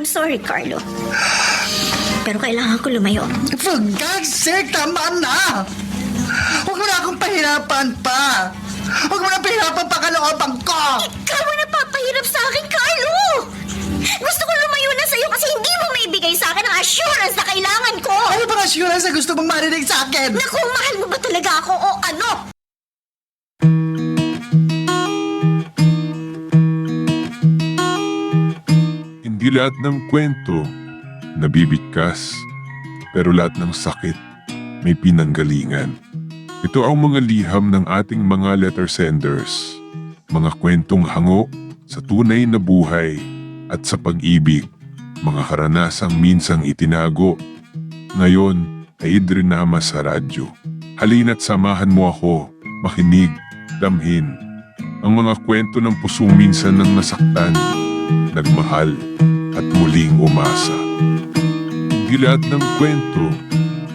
I'm sorry, Carlo. Pero kailangan ko lumayo. For God's sake, tama na! Huwag mo na akong pahirapan pa! Huwag mo na pahirapan pa kalooban ko! Ikaw ang napapahirap sa akin, Carlo! Gusto ko lumayo na sa'yo kasi hindi mo maibigay sa akin ang assurance na kailangan ko! Ano bang assurance na gusto mong marinig sa akin? Naku, mahal mo ba talaga ako o ano? Hindi lahat ng kwento nabibigkas, pero lahat ng sakit may pinanggalingan. Ito ang mga liham ng ating mga letter senders, mga kwentong hango sa tunay na buhay at sa pag-ibig, mga karanasang minsang itinago, ngayon ay idrinama sa radyo. Halina't samahan mo ako, makinig, damhin, ang mga kwento ng pusong minsan nang nasaktan, nagmahal at muling umasa. Hindi lahat ng kwento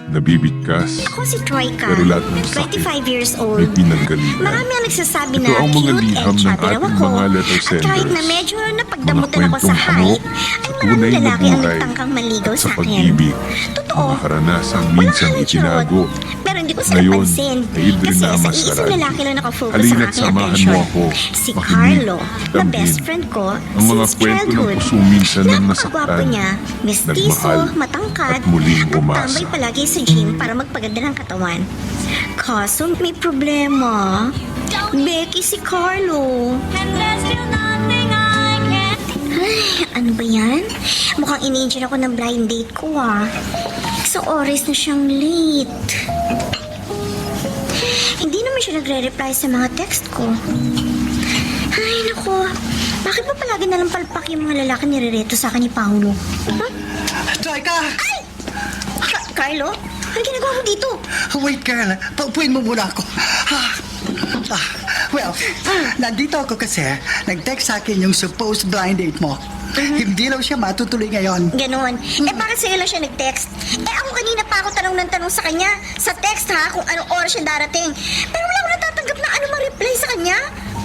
nabibigkas, Ako si Troika, pero lahat ng sakit 25 years old. may pinanggalingan. Marami ang nagsasabi Ito na ang mga cute liham and ng chateraw ating ako. mga letter At kahit na senders, medyo napagdamutan ako sa kwentong hango height, ay tunay maraming na lalaki ang buhay nagtangkang maligaw at sa sa akin. pag-ibig, Totoo. mga karanasang Wala minsang kang itinago, charot. Pero hindi ko sila ngayon pansin. ay Kasi idrinama sa sa isang radyo. lalaki lang nakafocus sa Halina't aking samahan attention. mo ako, Si makinig, Carlo, na damhin, best friend ko ang mga since kwento ng childhood. pusong minsan nang Napakagwapo nasaktan, niya, mestizo, nagmahal, matangkad, at muling at umasa. tambay palagi sa gym para magpaganda ng katawan. Kaso may problema. Becky si Carlo. Ay, ano ba yan? Mukhang in-enjoy ako ng blind date ko Sa oras na siyang late. Hindi naman siya nagre-reply sa mga text ko. Ay, naku. Bakit ba palagi nalang palpak yung mga lalaki nirereto sa akin ni Paolo? Huh? Troika! Ay! Carlo? Ano ginagawa mo dito? Wait, girl. Paupuin mo muna ako. Well, nandito ako kasi nag-text sa akin yung supposed blind date mo. Hindi raw siya matutuloy ngayon. Ganon. Bakit sa'yo lang siya nag-text? Ako kanina pa ako tanong ng tanong sa kanya. Sa text kung anong oras siya darating. Pero wala ko natatanggap na ano ma-reply sa kanya.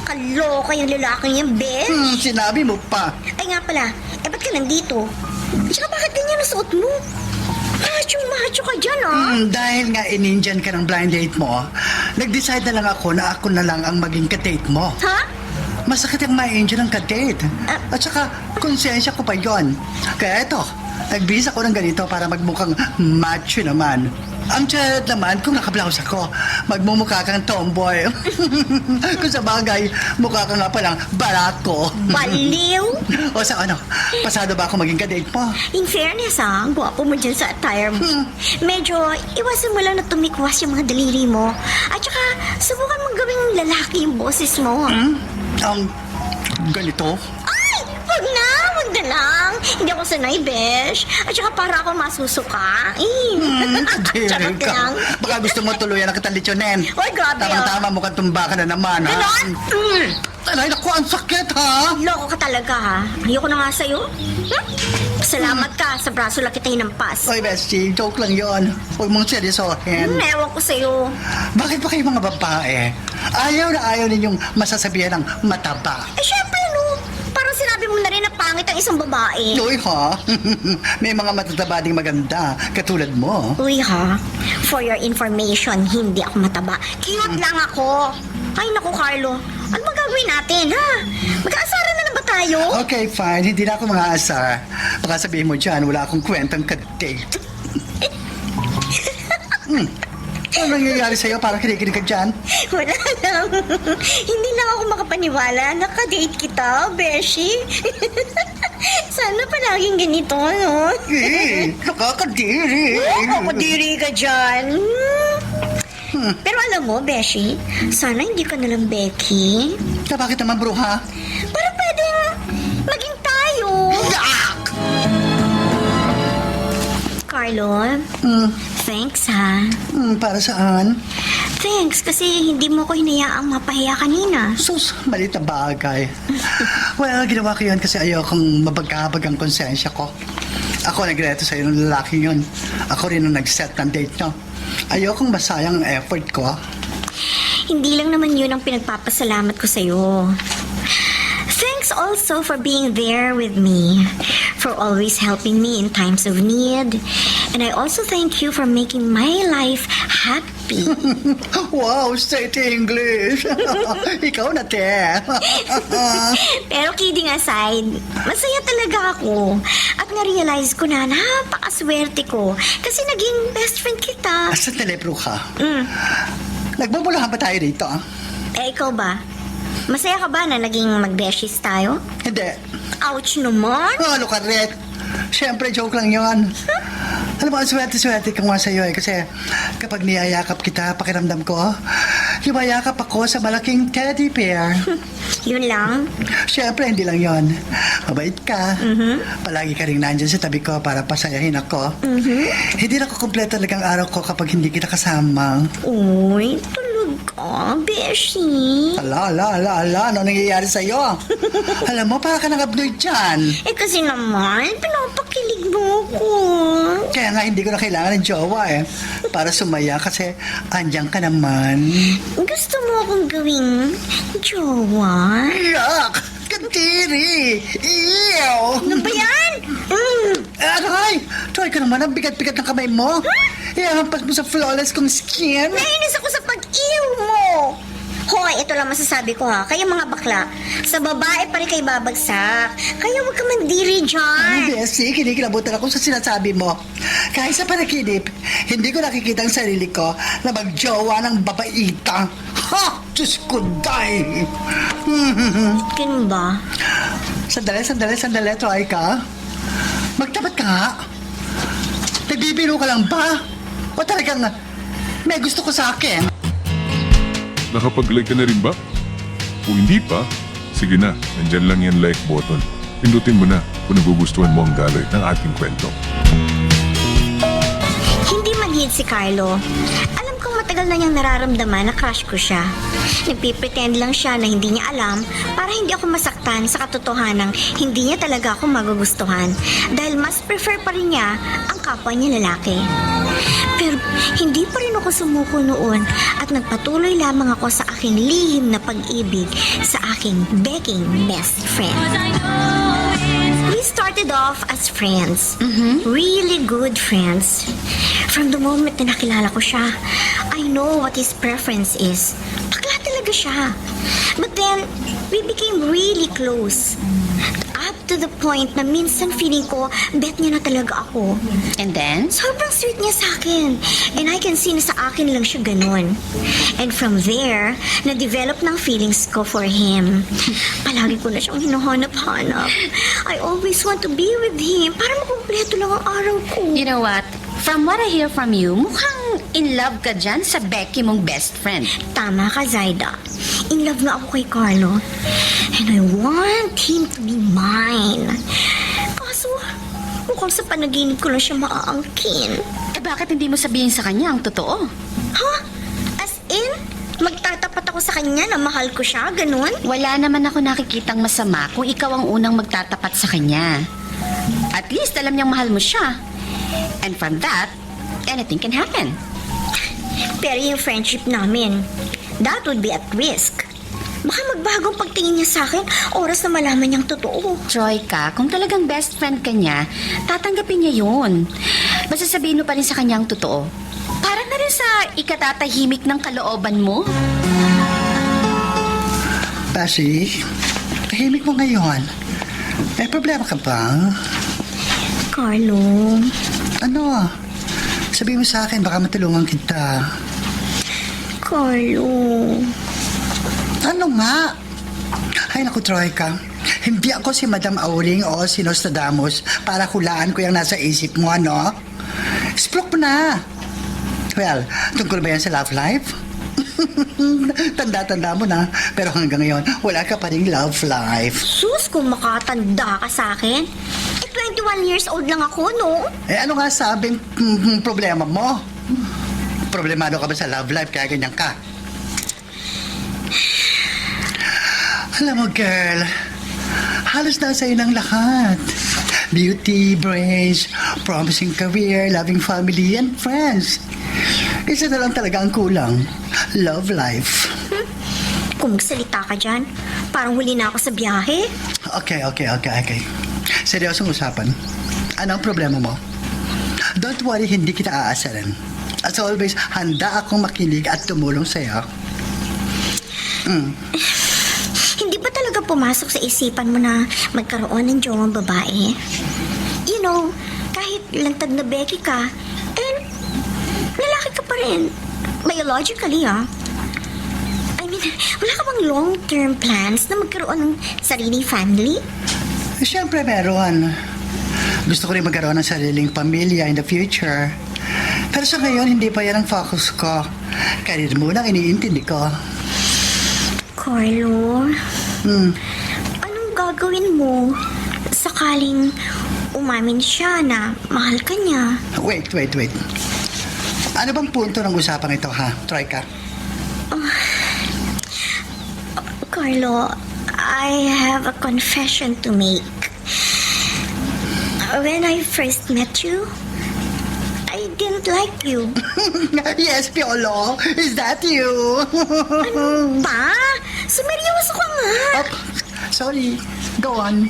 Kaloka yung lalaking yung bitch. Sinabi mo pa. Ay nga pala, ba't ka nandito? Tsaka bakit ganyan ang suot mo? Macho ka dyan Dahil nga in-Indian ka ng blind date mo, nag-decide na lang ako na ako na lang ang maging ka-date mo. Ha? Masakit yung ma-Indian ng ka-date. At saka, konsensya ko pa yon. Kaya eto, nagbihis ako ng ganito para magmukhang macho naman. Ang charot naman kung nakablouse ako, magmumukha kang tomboy. Kung sa bagay, mukha ka nga palang barako. Baliw? O sa ano, pasado ba ako maging ka-date mo? In fairness ang gwapo mo dyan sa attire mo. Medyo iwasan mo lang na tumikwas yung mga daliri mo. At saka, subukan mong gawing lalaki yung boses mo. Ang ganito? Ay! Wag na lang. Hindi ako sanay, besh. At saka para ako masusuka. Charot Ka. lang. Baka gusto mo tuluyan na kitang litsonin. Oy, grabe Tama-tama, mukhang tumba ka na naman, ha? Ganon? Ay, naku, ang sakit, ha? Loko ka talaga, ha? Ayoko na nga sa'yo. Salamat ka. Sa braso lang kita hinampas. Oy, bestie, joke lang yon. Huwag mong seryosohin. Ewan ko sa'yo. Bakit ba kayo mga babae? Ayaw na ayaw ninyong masasabihan ng mataba. Syempre, no. Parang sinabi mo na rin na pangit ang isang babae. Uy, ha? May mga matataba ding maganda, katulad mo. Uy, ha? For your information, hindi ako mataba. Cute lang ako. Ay, naku, Carlo. Ano magagawin natin, ha? Mag-aasaran na lang ba tayo? Okay, fine. Hindi na ako mga asar. Baka sabihin mo dyan, wala akong kwentang ka-date. Ano nangyayari sa'yo? Parang kinikinig ka dyan. Wala lang. Hindi lang ako makapaniwala. Nakadate kita, Beshi. Sana palaging ganito, no? Nakakadiri. Nakakadiri ka dyan. Pero alam mo, Beshi, sana hindi ka nalang Becky. Bakit naman, bruha? Para pwedeng maging tayo. Carlo, thanks ha. Para saan? Thanks kasi hindi mo ko hinayaang mapahiya kanina. Sus, malit na bagay. Well, ginawa ko yun kasi ayokong mabagabag ang konsensya ko. Ako nagreto sa'yo ng lalaki yun. Ako rin ang nag-set ng date nyo. Ayokong masayang ang effort ko. Hindi lang naman yun ang pinagpapasalamat ko sa'yo. Thanks also for being there with me. for always helping me in times of need. And I also thank you for making my life happy. Wow, straight English. Ikaw na, te. Pero kidding aside, masaya talaga ako. At na-realize ko na napakaswerte ko kasi naging best friend kita. Sandali, Bruja. Mm. Nagbubulahan ba tayo dito? Eh, ikaw ba? Masaya ka ba na naging mag-beshies tayo? Hindi. Ouch naman! Ano ka, Red? Siyempre, joke lang yon. Alam mo, ang swerte-swerte ko nga sa'yo eh. Kasi kapag niyayakap kita, pakiramdam ko, yumayakap ako sa malaking teddy bear. Yun lang? Siyempre, hindi lang yon. Mabait ka. Palagi ka rin nandyan sa tabi ko para pasayahin ako. Hindi na ko kumpleto talagang araw ko kapag hindi kita kasama. Uy, tulog ka, Beshi. Ala, ano nangyayari sa'yo? Alam mo, para ka nang abnoy dyan. Eh kasi naman, pinapakilig mo ko. Kaya nga, hindi ko na kailangan ng jowa eh. Para sumaya kasi andyan ka naman. Gusto mo akong gawing jowa? Yuck! Kadiri! Ew! Ano ba yan? Aray! Try ka naman, ang bigat-bigat ng kamay mo. Ihampas mo sa flawless kong skin. Nainis ako sa pag-iw mo. Hoy, ito lang masasabi ko ha. Kaya mga bakla, sa babae pa rin kayo babagsak. Kaya huwag ka mandiri dyan. Bessie, kinikilabutan ako sa sinasabi mo. Kahit sa panaginip, hindi ko nakikita ang sarili ko na magjowa ng babaita. Ha! Diyos ko, day! Ganun ba? Sandali, try ka. Magtapat ka nga. Nagbibiro ka lang ba? O talagang may gusto ko sa akin? Nakapag-like ka na rin ba? Kung hindi pa, sige na, nandyan lang yan like button. Pindutin mo na kung nagugustuhan mo ang daloy ng ating kwento. Hindi manhid si Carlo. Alam kong matagal na niyang nararamdaman na crush ko siya. Nagpipretend lang siya na hindi niya alam para hindi ako masaktan sa katotohanang hindi niya talaga ako magugustuhan dahil mas prefer pa rin niya ang kapwa niya lalaki. Pero hindi pa rin ako sumuko noon at nagpatuloy lamang ako sa aking lihim na pag-ibig sa aking begging best friend. We started off as friends. Really good friends. From the moment na nakilala ko siya, I know what his preference is. Bakla talaga siya. But then, we became really close. Up to the point na minsan feeling ko, bet niya na talaga ako. And then? Sobrang sweet niya sa akin. And I can see na sa akin lang siya ganun. And from there, na-develop ng feelings ko for him. Palagi ko na siyang hinahanap-hanap. I always want to be with him para makumpleto lang ang araw ko. You know what? From what I hear from you, mukhang in love ka dyan sa Becky mong best friend. Tama ka, Zaida. In love na ako kay Carlo. And I want him to be mine. Kaso, mukhang sa panaginip ko lang siya maaangkin. Eh bakit hindi mo sabihin sa kanya ang totoo? Ha? As in? Magtatapat ako sa kanya na mahal ko siya? Ganun? Wala naman ako nakikitang masama kung ikaw ang unang magtatapat sa kanya. At least alam niyang mahal mo siya. And from that, anything can happen. Pero yung friendship namin, that would be at risk. Baka magbago ang pagtingin niya sa akin oras na malaman niyang totoo. Troika, kung talagang best friend ka niya, tatanggapin niya yun. Basta sabihin mo pa rin sa kanya ang totoo. Para na rin sa ikatatahimik ng kalooban mo. Bessie, tahimik mo ngayon. May problema ka ba? Carlo, Ano? Sabihin mo sa akin, baka matulungan kita. Carlo. Ano nga? Ay naku, Troika. Hindi ako si Madam Auling o si Nostradamus para hulaan ko yung nasa isip mo, ano? Explore mo na. Well, tungkol ba yan sa love life? Tanda-tanda mo na. Pero hanggang ngayon, wala ka pa rin love life. Sus, kung makatanda ka sa akin. 21 years old lang ako, no? Eh ano nga sabing problema mo? Problemado ka ba sa love life kaya ganyan ka? Alam mo, girl, halos nasa iyo ng lahat. Beauty, brains, promising career, loving family, and friends. Isa na lang talaga ang kulang. Love life. Kung magsalita ka dyan, parang huli na ako sa biyahe. Okay. Seryosong usapan. Ano ang problema mo? Don't worry, hindi kita aasaran. As always, handa akong makinig at tumulong sa'yo. Hindi ba talaga pumasok sa isipan mo na magkaroon ng jowang babae? You know, kahit lantad na Becky ka, lalaki ka pa rin. Biologically, I mean, wala ka bang long-term plans na magkaroon ng sariling family? Siyempre meron. Gusto ko rin magkaroon ng sariling pamilya in the future. Pero sa ngayon, hindi pa yan ang focus ko. Career muna ang iniintindi ko. Carlo, anong gagawin mo sakaling umamin siya na mahal ka niya? Wait. Ano bang punto ng usapang ito, ha, Troika? Carlo, I have a confession to make. When I first met you, I didn't like you. Yes, Piolo. Is that you? Pa? Sumeryoso ka nga. Oh, sorry. Go on.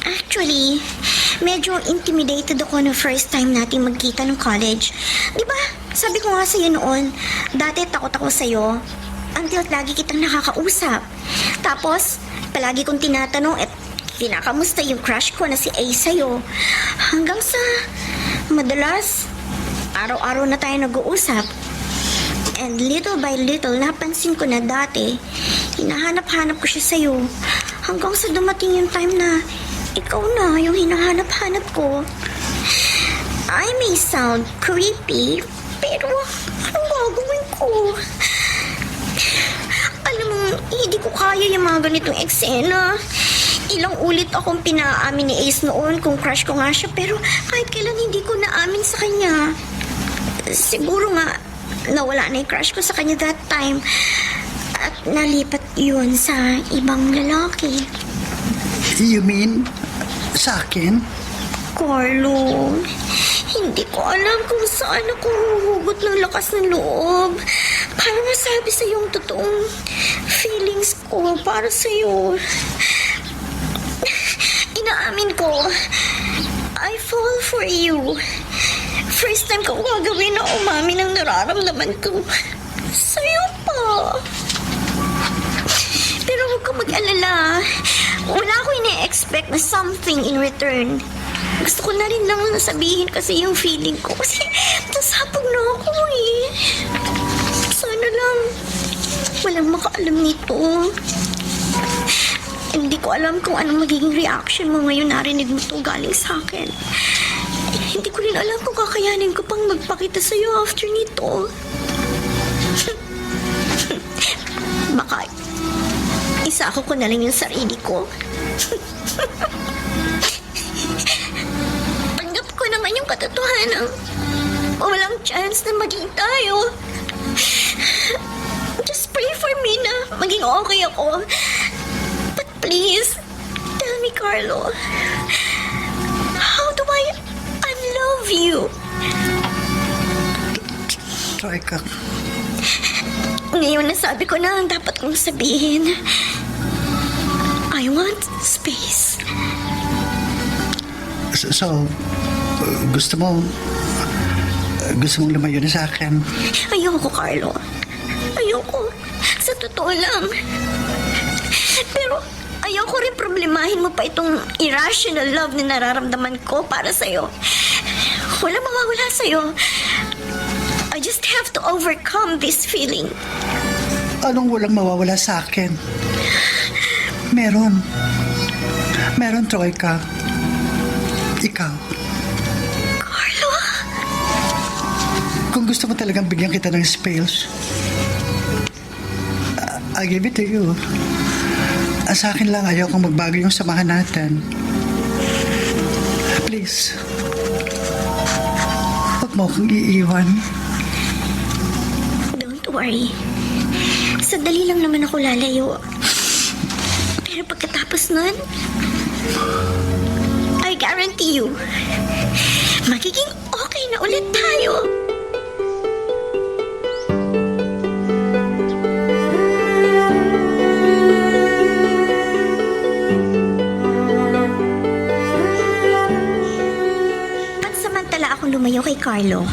Actually, medyo intimidated ako no first time nating magkita ng college. Di ba? Sabi ko nga sa'yo noon, dati takot ako sa'yo until lagi kitang nakakausap. Tapos, palagi kong tinatanong at kinakamusta yung crush ko na si A sa'yo. Hanggang sa madalas, araw-araw na tayo nag-uusap. And little by little, napansin ko na dati, hinahanap-hanap ko siya sa'yo. Hanggang sa dumating yung time na ikaw na yung hinahanap-hanap ko. I may sound creepy, pero anong gagawin ko? Alam mo, hindi ko kaya yung mga ganitong eksena. Ilang ulit akong pinaamin ni Ace noon kung crush ko nga siya, pero kahit kailan hindi ko naamin sa kanya. Siguro nga, nawala na yung crush ko sa kanya that time. At nalipat yun sa ibang lalaki. You mean, sa akin? Carlo, hindi ko alam kung saan ako huhugot ng lakas ng loob para masabi sa yung totoong feelings ko para sa iyo. Inaamin ko, I fall for you. First time ko gagawin na umamin ang nararamdaman ko sa'yo pa. Pero huwag ka mag-alala. Wala ko ina-expect na something in return. Gusto ko na rin lang sabihin kasi yung feeling ko. Kasi nasapag na ako eh. Sana lang walang makaalam nito. Hindi ko alam kung anong magiging reaction mo ngayon narinig mo to galing sa akin. Hindi ko rin alam kung kakayanin ko pang magpakita sa'yo after nito. Baka isako ko na lang yung sarili ko. Tanggap ko naman yung katotohanan. Walang chance na maging tayo. Just pray for me na maging okay ako. But please, tell me, Carlo, how do I unlove you? Troika. Ngayon nasabi ko na ang dapat kong sabihin. I want space. So, gusto mong lumayo na sa akin? Ayoko, Carlo. Ayoko. Sa totoo lang. Pero ayoko rin problemahin mo pa itong irrational love na nararamdaman ko para sa'yo. Walang mawawala sa'yo. I just have to overcome this feeling. Anong walang mawawala sa akin? Meron. Meron, Troika. Ikaw. Carlo? Kung gusto mo talagang bigyan kita ng space, I give it to you. Sa akin lang, ayaw kong magbago yung samahan natin. Please. Huwag mo akong iiwan. Don't worry. Sadali lang naman ako lalayo. Pero pagkatapos nun, I guarantee you, magiging okay na ulit tayo. akong lumayo kay Carlo.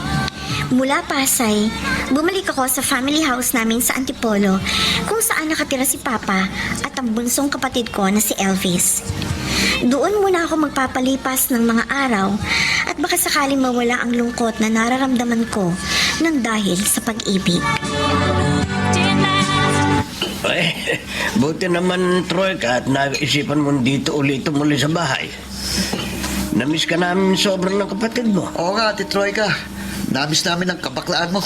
Mula Pasay, bumalik ako sa family house namin sa Antipolo kung saan nakatira si Papa at ang bunsong kapatid ko na si Elvis. Doon muna ako magpapalipas ng mga araw at baka sakaling mawala ang lungkot na nararamdaman ko nang dahil sa pag-ibig. Eh, buti naman, Troika, at naisipan mo dito ulit muli sa bahay. Namiss ka namin sobrang ng kapatid mo. Oo nga, Ate Troika. Namiss namin ang kabaklaan mo.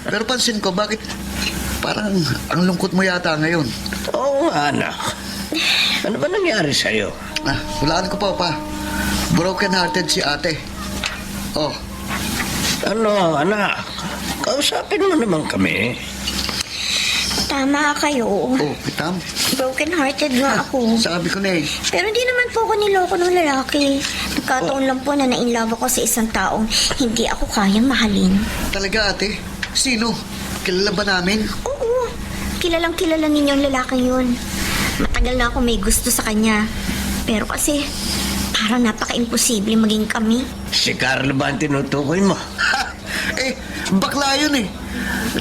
Pero pansin ko, bakit parang ang lungkot mo yata ngayon? Oo nga, anak. Ano ba nangyari sa'yo? Hulaan ko pa. Broken-hearted si ate. Oh, Ano, anak? Kausapin mo naman kami. Tama kayo. Pitam. Broken-hearted nga ako. Sabi ko na eh. Pero di naman po ako niloko ng lalaki. Nagkataon lang po na na-inlove ako sa isang taong hindi ako kayang mahalin. Talaga, ate? Sino? Kilala ba namin? Oo, kilalang kilala ninyo ang lalaking yun. Matagal na ako may gusto sa kanya. Pero kasi, parang napaka-imposible maging kami. Si Carlo ba ang tinutukoy mo? Bakla yun eh.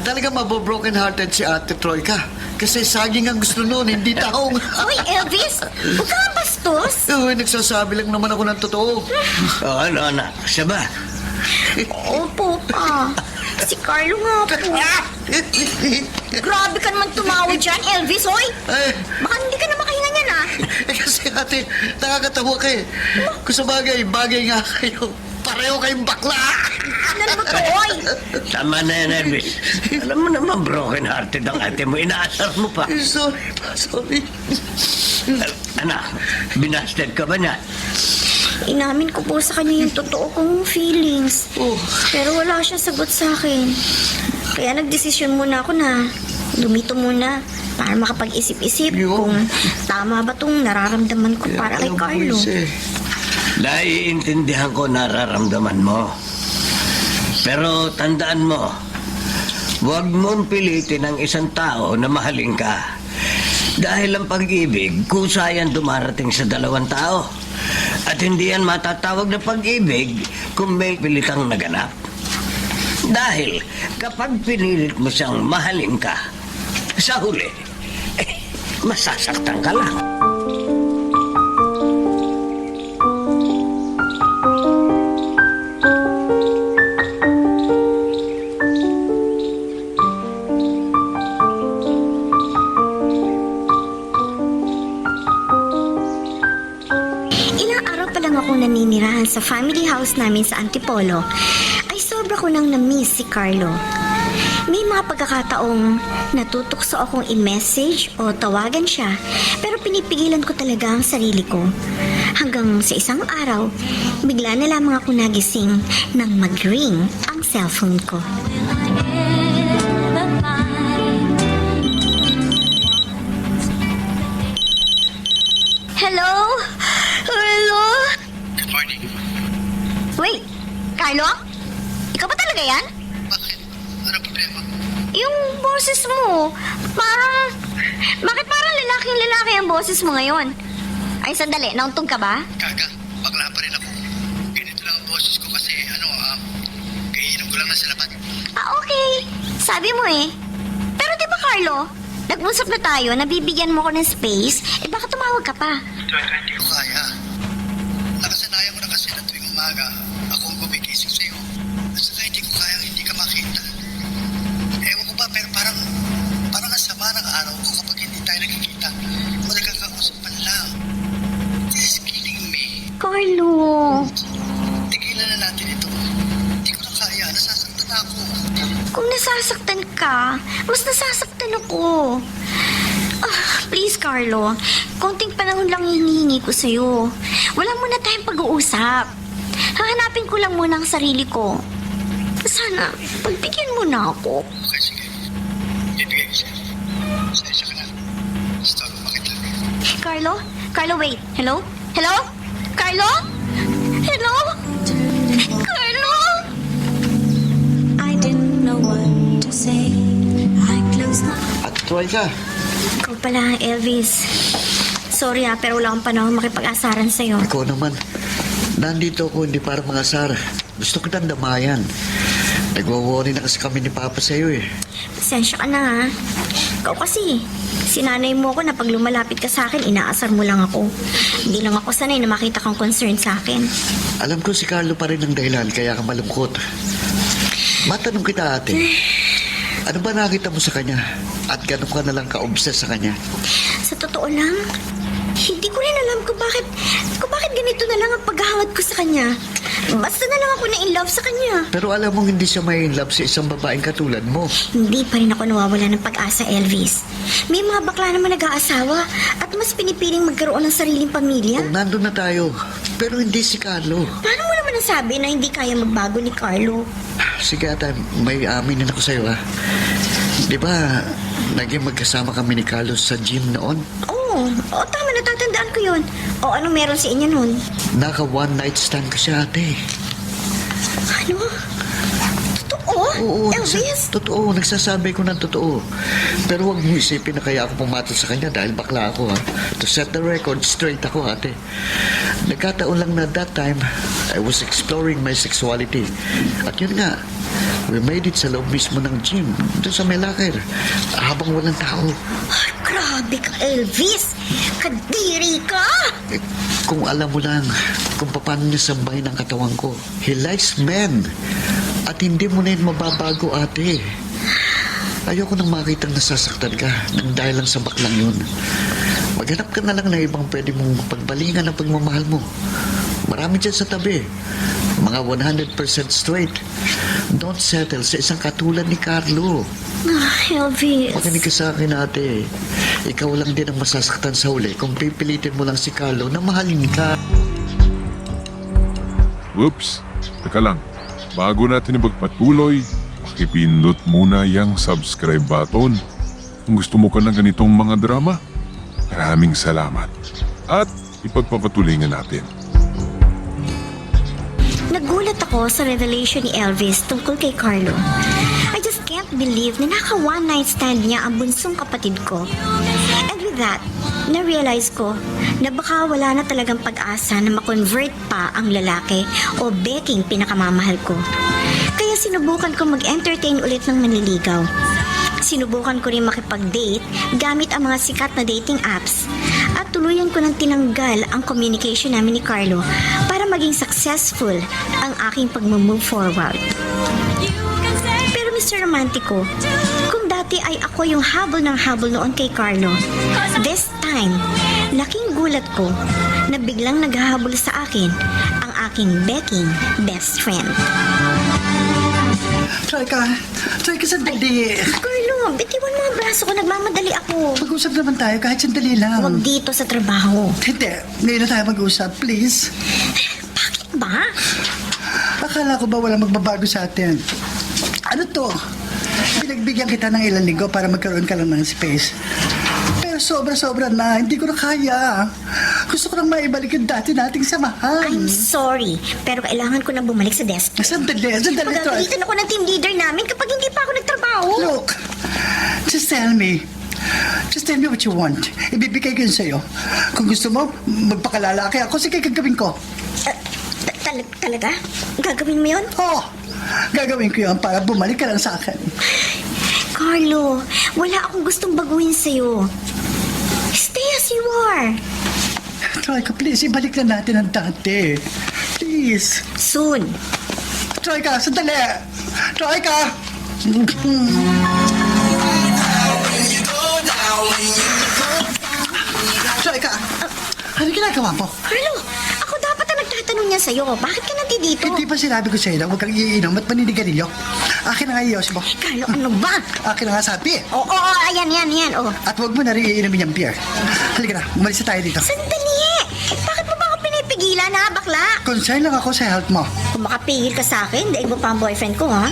Talaga mabobroken-hearted si Ate Troika. Kasi saging ang gusto noon, hindi taong. Hoy, Elvis! Huwag ka nga bastos! Nagsasabi lang naman ako ng totoo. Ano, anak? Siya ba? Opo pa. Si Carlo nga po. Grabe ka naman tumawa dyan, Elvis, hoy! Baka hindi ka na makahinga niyan, ah. Kasi ate, nakakatawa ka eh. Kung sa bagay nga kayo. Pareho kayong bakla. Ano naman to, hoy? Tama na yan, Elvis. Alam mo naman, broken-hearted ang ate mo. Inaasar mo pa. Sorry. Anak, binasted ka ba niya? Inamin ko po sa kanya yung totoo kong feelings. Pero wala siyang sagot sa akin. Kaya nagdesisyon muna ako na lumito muna para makapag-isip-isip kung tama ba itong nararamdaman ko para kay Carlo. Naiintindihan ko nararamdaman mo. Pero tandaan mo, huwag mong pilitin ang isang tao na mahalin ka. Dahil ang pag-ibig, kusa yan dumarating sa dalawang tao. At hindi yan matatawag na pag-ibig kung may pilitang naganap. Dahil kapag pinilit mo siyang mahalin ka, sa huli, masasaktan ka lang. Naninirahan sa family house namin sa Antipolo ay sobra ko nang na-miss si Carlo. May mga pagkakataong natutokso akong i-message o tawagan siya pero pinipigilan ko talaga ang sarili ko. Hanggang sa isang araw, bigla na lamang ako nagising nang mag-ring ang cellphone ko. Hello? Hello? Wait, Carlo? Ikaw ba talaga yan? Bakit? Ano problema? Yung boses mo, bakit parang lalaking-lalaki ang boses mo ngayon? Ay, sandali, nauntog ka ba? Kaga, bakla pa rin ako. Ganito lang ang boses ko kasi, kaiinom ko lang na sa labat. Okay. Sabi mo eh. Pero di ba, Carlo? Nag-usap na tayo, nabibigyan mo ko ng space, baka tumawag ka pa. Hindi ko kaya. Nakasanayan ko na kasi na tuwing umaga, ako ang gumigising sa'yo. At saka hindi ko kayang hindi ka makita. Ewan ko ba, pero parang ang sama ng araw ko kapag hindi tayo nakikita. O nagkakausap pa lang. This is killing me. Carlo. Tigilan na natin ito. Hindi ko na kaya, nasasaktan ako. Kung nasasaktan ka, mas nasasaktan ako. Please, Carlo. Konting panahon lang hinihingi ko sa'yo. Wala muna tayong pag-uusap. Hahanapin ko lang muna ang sarili ko. Sana, pagbigyan mo na ako. Okay, sige. Ibigay ko sa'yo. Sa'yo ka na. Stop, bakit lang? Carlo? Carlo, wait. Hello? Hello? Carlo? Hello? Carlo? I didn't know what to say. I closed my At Troika. Ikaw pala, Elvis. Sorry pero wala akong panahon makipag-asaran sa'yo. Ikaw naman. Nandito ako hindi para mangasar. Gusto kitang damayan. Nagwo-worry na kasi kami ni Papa sa'yo eh. Pasensya ka na ha. Ikaw kasi, sinanay mo ako na pag lumalapit ka sa akin, inaasar mo lang ako. Hindi lang ako sanay na makita kang concern sa akin. Alam ko si Carlo pa rin ang dahilan kaya ka malungkot. Matanong kita ate, ano ba nakita mo sa kanya? At gano'n ka na lang ka-obsess sa kanya? Sa totoo lang, hindi ko rin alam kung bakit ganito na lang ang paghahangad ko sa kanya. Basta na lang ako na in love sa kanya. Pero alam mong hindi siya may in love sa isang babaeng katulad mo. Hindi pa rin ako nawawala ng pag-asa, Elvis. May mga bakla naman nag-aasawa at mas pinipiling magkaroon ng sariling pamilya. Kung nandun na tayo, pero hindi si Carlo. Paano mo naman nasabi na hindi kaya magbago ni Carlo? Sige ate, may aminin ako sa'yo ha. Di ba, naging magkasama kami ni Carlos sa gym noon? Oo, tama, natatandaan ko yun. O anong meron sa inyo nun? Naka one night stand ka siya ate. Ano? Totoo? Oo, Elvis? totoo, nagsasabi ko ng totoo. Pero huwag mo isipin na kaya ako pumatol sa kanya dahil bakla ako ha. To set the record straight ako ate. Nagkataon lang na that time, I was exploring my sexuality. At yun nga, we made it sa loob mismo ng gym, doon sa may locker, habang walang tao. Ay, grabe ka, Elvis! Kadiri ka! Eh, kung alam mo lang kung paano niya sambahin ang katawan ko. He likes men. At hindi mo na yun mababago, ate. Ayoko nang makitang nasasaktan ka nang dahil lang sa baklang yun. Maghanap ka na lang ng ibang pwede mong pagbalingan ang pagmamahal mo. Marami dyan sa tabi. Mga 100% straight. Don't settle sa isang katulad ni Carlo. Elvis. Makinig ka sa akin, ate. Ikaw lang din ang masasaktan sa huli kung pipilitin mo lang si Carlo na mahalin ka. Whoops! Teka lang. Bago natin ipagpatuloy, pakipindot muna yung subscribe button. Kung gusto mo ka ng ganitong mga drama, maraming salamat. At ipagpapatuloy nga natin. Nagulat ako sa revelation ni Elvis tungkol kay Carlo. I just can't believe na naka one night stand niya ang bunsong kapatid ko. And with that, na-realize ko na baka wala na talagang pag-asa na makonvert pa ang lalaki o beking pinakamamahal ko. Kaya sinubukan ko mag-entertain ulit ng manliligaw. Sinubukan ko rin makipag-date gamit ang mga sikat na dating apps at tuluyan ko nang tinanggal ang communication namin ni Carlo para maging successful ang aking pag-move forward. Pero Mr. Romantico, kung dati ay ako yung habol ng habol noon kay Carlo, this time, laking gulat ko na biglang naghahabol sa akin ang aking beking best friend. Try ka sandali. Carlo, bitiwan mo ang braso ko, nagmamadali ako. Mag-usap naman tayo kahit sandali lang. Huwag dito sa trabaho. Hindi, ngayon na tayo mag-usap, please. Bakit ba? Akala ko ba walang magbabago sa atin? Ano to? Pinagbigyan kita ng ilang linggo para magkaroon ka lang ng space. Pero sobra-sobra na, hindi ko na kaya. Gusto ko nang maibalik yung dati nating samahan. I'm sorry, pero kailangan ko na bumalik sa desk. Sandali, Troy. Pagagalitan ako ng team leader namin kapag hindi pa ako nagtrabaho. Look, just tell me. Just tell me what you want. Ibibigay ko yun sa'yo. Kung gusto mo, magpakalalaki ako, sige, gagawin ko. Talaga? Gagawin mo yun? Oo, gagawin ko yun para bumalik ka lang sa akin. Carlo, wala akong gustong baguhin sa'yo. Stay as you are. Troy, please, ibalik na natin ang dati. Please. Soon. Troy ka, sandali. Troy ka. Troy ka. Ano ginagawa mo? Carlo, ako dapat ang nagtatanong niya sa'yo. Bakit ka nandito? Hindi ba sinabi ko sa'yo na huwag kang iinom at maninigarilyo? Akin na nga iyos mo. Carlo, ano ba? Akin na nga sabi. Oo, ayan. Oh. At huwag mo na rin iinumin yung beer. Halika na, umalis na tayo dito. Sandali! Bakit mo ba ako pinipigilan, ha, bakla? Concern lang ako sa health mo. Kung makapigil ka sa akin, daig mo pa ang boyfriend ko, ha?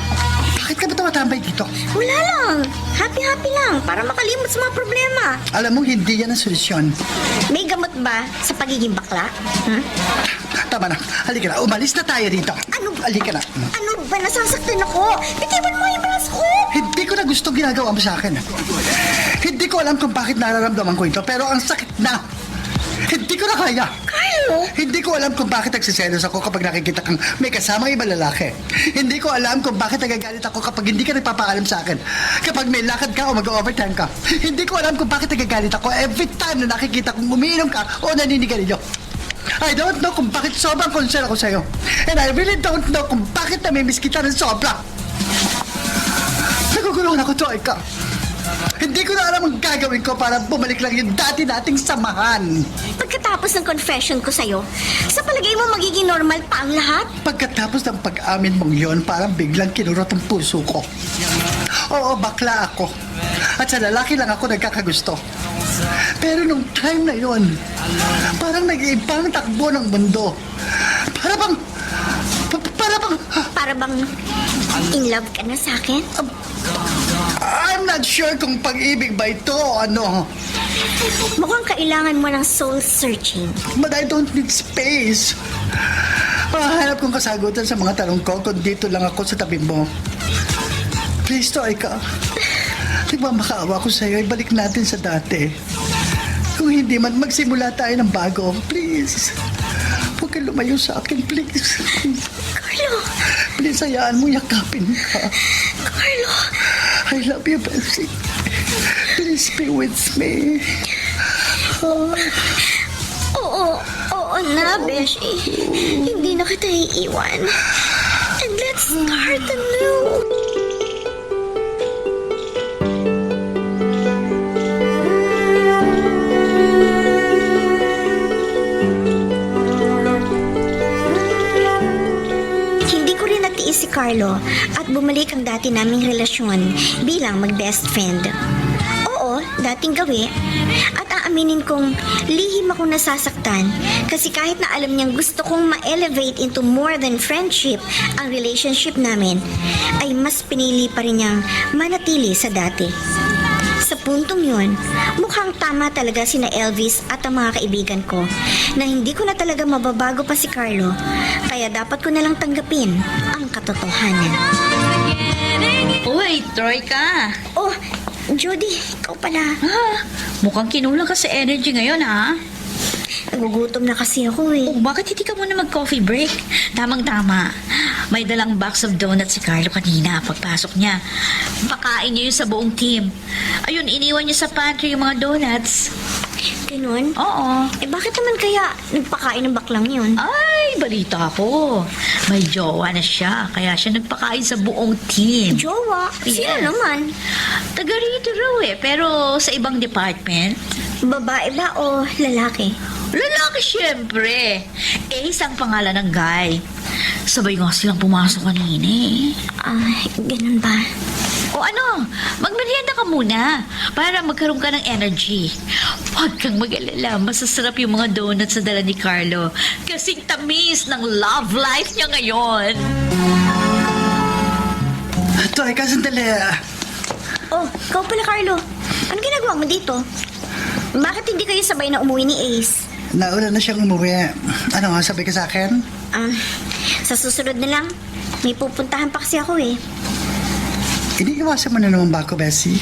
Bakit ka ba tumatambay dito? Wala lang. Happy-happy lang para makalimot sa mga problema. Alam mo, hindi yan ang solusyon. May gamot ba sa pagiging bakla? Hmm? Tama na. Halika na, umalis na tayo dito. Ano? Halika na. Ano ba? Nasasaktan ako. Bitiwan mo yung braso ko. Hindi ko na gusto ginagawa mo sa akin. Hindi ko alam kung bakit nararamdaman ko ito, pero ang sakit na. Hindi Hindi ko na kaya. Carlo! Hindi ko alam kung bakit nagsiselos ako kapag nakikita kang may kasamang ibang lalaki. Hindi ko alam kung bakit nagagalit ako kapag hindi ka nagpapaalam sa akin. Kapag may lakad ka o mag-overtime ka. Hindi ko alam kung bakit nagagalit ako every time na nakikita kong umiinom ka o naninigarilyo. I don't know kung bakit sobrang concern ako sa'yo. And I really don't know kung bakit namimiss kita ng sobra. Nagugulong ako, Troika. Hindi ko na alam ang gagawin ko para bumalik lang yung dati nating samahan. Pagkatapos ng confession ko sa'yo, sa palagay mo magiging normal pa ang lahat? Pagkatapos ng pag-amin mong yon, parang biglang kinurot ang puso ko. Oo, bakla ako. At sa lalaki lang ako nagkakagusto. Pero nung time na yon, parang nag-iibang takbo ng mundo. Para bang Para bang in love ka na sa akin? I'm not sure kung pag-ibig ba ito o ano. Mukhang kailangan mo ng soul searching. But I don't need space. Mahanap kong kasagutan sa mga tanong ko kung dito lang ako sa tabi mo. Please, Troika. Nagmamakaawa ko sa'yo. Ibalik natin sa dati. Kung hindi man, magsimula tayo ng bago. Please. Huwag kang lumayo sa akin, please. Carlo! Please, hayaan mo yakapin ka. Carlo! I love you, Bessie. Please be with me. Oo na, Beshi. Hindi na kita iiwan. And let's start anew. Hindi ko rin natiis si Carlo at bumalik ang dati naming relasyon bilang mag-best friend. Oo, dating gawi. At aaminin kong lihim akong nasasaktan kasi kahit na alam niyang gusto kong ma-elevate into more than friendship ang relationship namin, ay mas pinili pa rin niyang manatili sa dati. Sa puntong yun, mukhang tama talaga sina Elvis at ang mga kaibigan ko na hindi ko na talaga mababago pa si Carlo, kaya dapat ko nalang tanggapin ang katotohanan. Uy, Troika. Oh, Jody, ikaw pala. Mukhang kinulang ka sa energy ngayon, ha? Nagugutom na kasi ako eh. Oh, bakit hindi ka muna mag-coffee break? Tamang-tama. May dalang box of donuts si Carlo kanina pagpasok niya. Pakain niya yun sa buong team. Ayun, iniwan niya sa pantry yung mga donuts. Ganun? Oo. Eh bakit naman kaya nagpakain ng baklang yun? Ay, balita ko. May jowa na siya, kaya siya nagpakain sa buong team. Jowa? Sino Yes. naman? Taga rito raw pero sa ibang department. Babae ba o lalaki? Lalaki siyempre. Ace ang pangalan ng guy. Sabay nga silang pumasok kanina eh. Ganun ba? O ano, magmerienda ka muna para magkaroon ka ng energy. Huwag kang mag-alala, masasarap yung mga donuts sa dala ni Carlo. Kasing tamis ng love life niya ngayon. Troika, sandali. Oh, ikaw pala, Carlo. Ano ginagawa mo dito? Bakit hindi kayo sabay na umuwi ni Ace? Nauna na siyang umuwi. Ano nga, sabi ka sa akin? Sa susunod na lang, may pupuntahan pa kasi ako eh. Iniiwasan mo na naman ba ako, Bessie?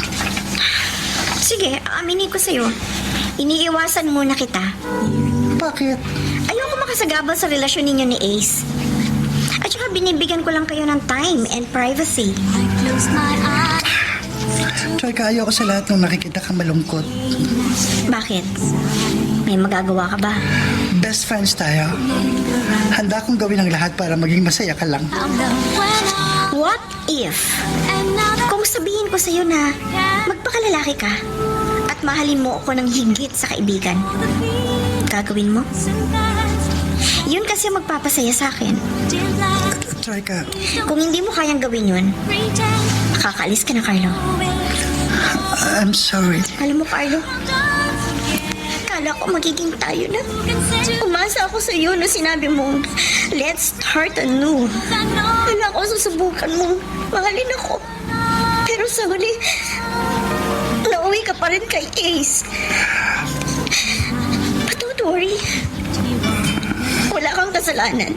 Sige, aminin ko sa'yo. Iniiwasan muna kita. Bakit? Ayoko makasagabal sa relasyon ninyo ni Ace. At saka binibigyan ko lang kayo ng time and privacy. Close my eyes. Troika, ayoko sa lahat ng nakikita kang malungkot. Bakit? May magagawa ka ba? Best friends tayo. Handa kong gawin ang lahat para maging masaya ka lang. What if, kung sabihin ko sa'yo na magpakalalaki ka at mahalin mo ako ng higit sa kaibigan, gagawin mo? Yun kasi magpapasaya sa akin. Troika, Kung hindi mo kayang gawin yun, makakaalis ka na, Carlo. I'm sorry. Alam mo, Carlo, akala ko magiging tayo na. Umasa ako sa iyo na sinabi mo, let's start anew. Akala ko susubukan mo, mahalin ako. Pero sa huli, nauwi ka pa rin kay Ace. But don't worry. Wala kang kasalanan.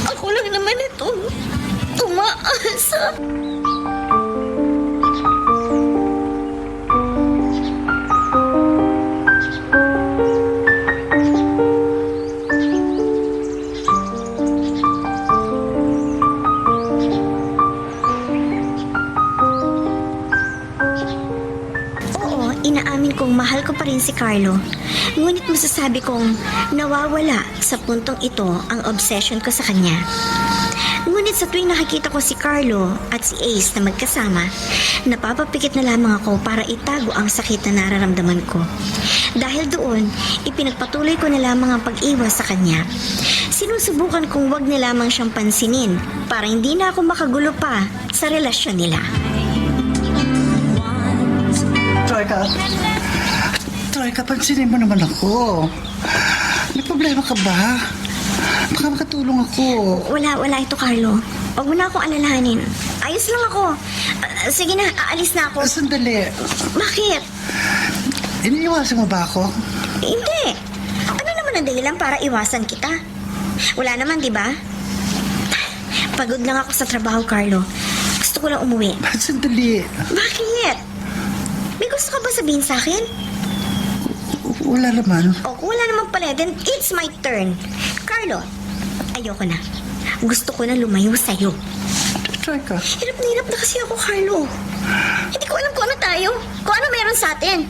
Ako lang naman itong umaasa. mahal ko pa rin si Carlo. Ngunit masasabi kong nawawala sa puntong ito ang obsession ko sa kanya. Ngunit sa tuwing nakikita ko si Carlo at si Ace na magkasama, napapapikit na lamang ako para itago ang sakit na nararamdaman ko. Dahil doon, ipinagpatuloy ko na lamang ang pag-iwas sa kanya. Sinusubukan kong wag na lamang siyang pansinin para hindi na ako makagulo pa sa relasyon nila. Troika, pansinin mo naman ako. May problema ka ba? Baka makatulong ako. Wala ito, Carlo. Huwag mo na akong alalahanin. Ayos lang ako. Sige na, aalis na ako. Sandali. Bakit? Iniiwasan mo ba ako? Hindi. Ano naman ang dahilan para iwasan kita? Wala naman, di ba? Pagod lang ako sa trabaho, Carlo. Gusto ko lang umuwi. Sandali. Bakit? May gusto ka ba sabihin sa akin? Wala naman. O kung wala naman pala, then it's my turn. Carlo, ayoko na. Gusto ko na lumayo sa'yo. Troika. Hirap na kasi ako, Carlo. Hindi ko alam kung ano tayo. Kung ano meron sa atin.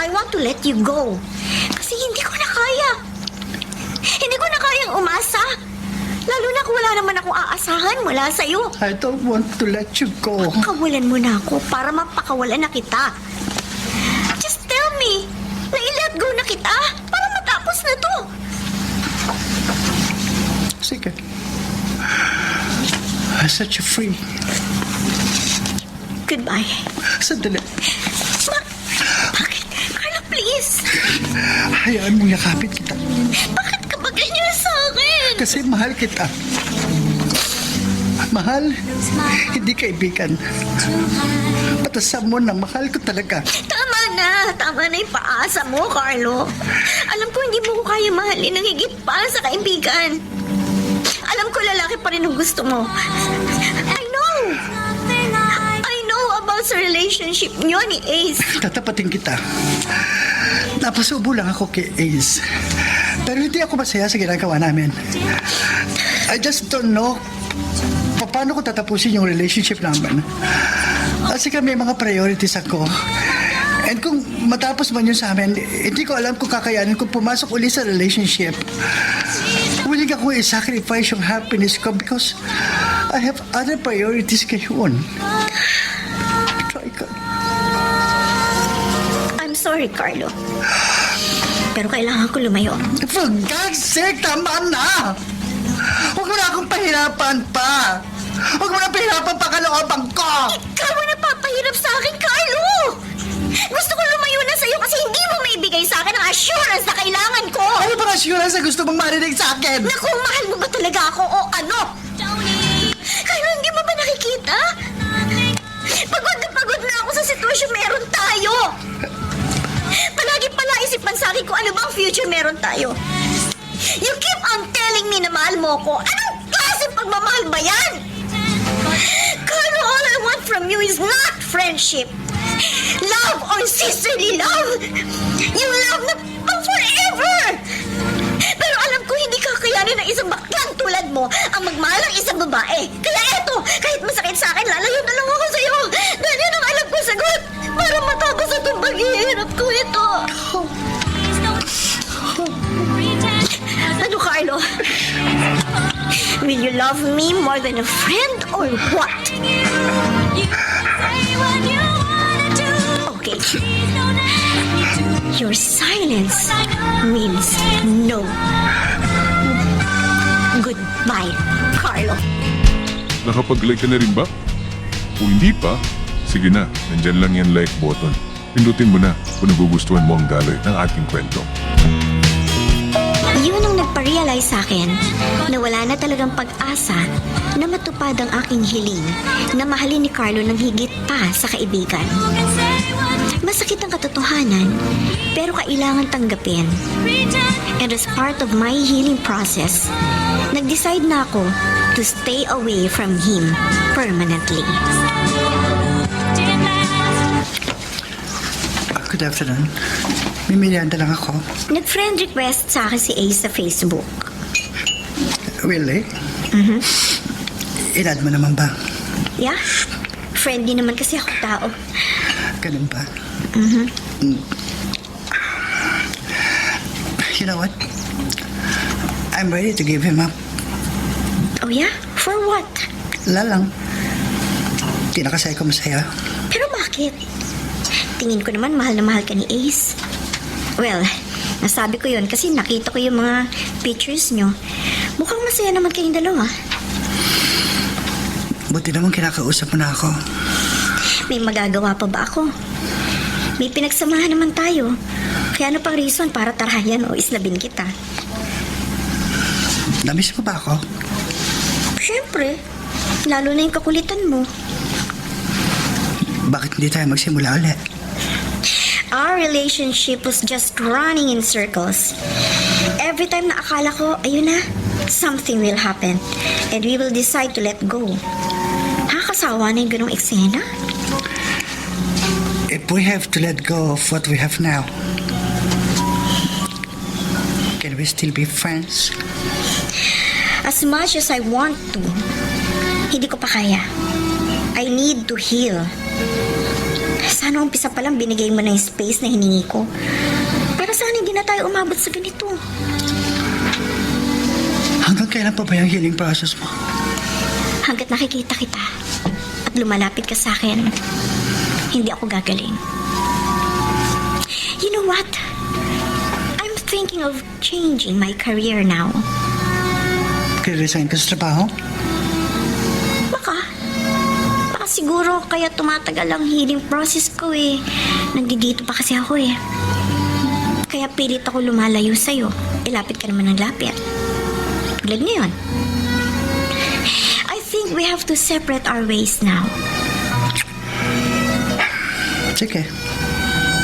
I want to let you go. Kasi hindi ko na kaya. Hindi ko na kayang umasa. Lalo na kung wala naman akong aasahan mula sa'yo. I don't want to let you go. Kawalan mo na ako para mapakawalan na kita. Just tell me na i-let go na kita para matapos na to. Sige. I'll set you free. Goodbye. Sandali. Bakit? Carla, please. Hayaan mo yakapin kita. Bakit ka ba ganyan sa akin? Kasi mahal kita. Mahal, hindi kaibigan. Patasan mo na mahal ko talaga. Tama na yung paasa mo, Carlo. Alam ko hindi mo ko kaya mahalin ng higit pa sa kaibigan. Alam ko lalaki pa rin ang gusto mo. I know about sa relationship niyo ni Ace. Tatapatin kita. Napasubo lang ako kay Ace. Pero hindi ako masaya sa ginagawa namin. I just don't know paano ko tatapusin yung relationship namin. Kasi kami mga priorities ako. And kung matapos man yun sa amin, hindi ko alam kung kakayanin kung pumasok uli sa relationship. Willing ako i-sacrifice yung happiness ko because I have other priorities ngayon. Try ka. I'm sorry, Carlo. Pero kailangan ko lumayo. For God's sake, tama na! Huwag mo na akong pahirapan pa! Huwag mo na pahirapan pa kalooban ko! Ikaw ang napapahirap sa akin, Carlo! Gusto ko lumayo na sa'yo kasi hindi mo maibigay sa akin ang assurance na kailangan ko! Ano bang assurance na gusto mong marinig sa akin? Na kung mahal mo ba talaga ako o ano? Carlo, hindi mo ba nakikita? Pagod na ako sa sitwasyon meron tayo! Palagi pala isipan sa akin kung ano bang future meron tayo. You keep on telling me na mahal mo ko. Anong klaseng pagmamahal ba yan? Carlo, all I want from you is not friendship. Love or sisterly love. Yung love na pang forever. Pero alam ko hindi kakayanin ng isang baklang tulad mo ang magmahal ng isang babae. Kaya eto, kahit masakit sa akin, lalayo na lang ako sa'yo. Dahil yun ang alam ko sagot para matapos itong paghihirap ko ito. Ano, Carlo? Will you love me more than a friend or what? Okay. Your silence means no. Goodbye, Carlo. Nakapag-like ka na rin ba? Kung hindi pa, sige na, nandyan lang yan like button. Pindutin mo na kung nagugustuhan mo ang daloy ng ating kwento. Yun ang nagpa-realize sa akin na wala na talagang pag-asa na matupad ang aking hiling na mahalin ni Carlo ng higit pa sa kaibigan. Masakit ang katotohanan, pero kailangan tanggapin. And as part of my healing process, nag-decide na ako to stay away from him permanently. Good afternoon. May merienda lang ako. Nag-friend request sa akin si Ace sa Facebook. Really? Mm-hmm. Inad mo naman ba? Yeah? Friendly naman kasi ako tao. Ganun ba? Mm-hmm. You know what? I'm ready to give him up. Oh yeah? For what? Lalang. Di na kasi ako masaya. Pero bakit? Tingin ko naman mahal na mahal ka ni Ace. Well, nasabi ko yun kasi nakita ko yung mga pictures nyo. Mukhang masaya naman kayong dalawa. Buti naman kinakausap mo na ako. May magagawa pa ba ako? May pinagsamahan naman tayo. Kaya ano pang reason para tarayan o islabin kita? Namiss mo ba ako? Siyempre, lalo na yung kakulitan mo. Bakit hindi tayo magsimula ulit? Our relationship was just running in circles. Every time na akala ko, ayun na, something will happen. And we will decide to let go. Nakakasawa na yung ganong eksena. If we have to let go of what we have now, can we still be friends? As much as I want to, hindi ko pa kaya. I need to heal. Sana umpisa pa lang binigay mo na yung space na hiningi ko. Para sana hindi na tayo umabot sa ganito. Hanggang kailan pa ba yung healing process mo? Hanggat nakikita kita at lumalapit ka sa akin, hindi ako gagaling. You know what? I'm thinking of changing my career now. Kaya-resign ka sa trabaho? Baka siguro kaya tumatagal ang healing process ko eh. Nandito pa kasi ako eh. Kaya pilit ako lumalayo sa'yo. Ilapit ka naman ng lapit. Tulad ngayon. I think we have to separate our ways now. Sige.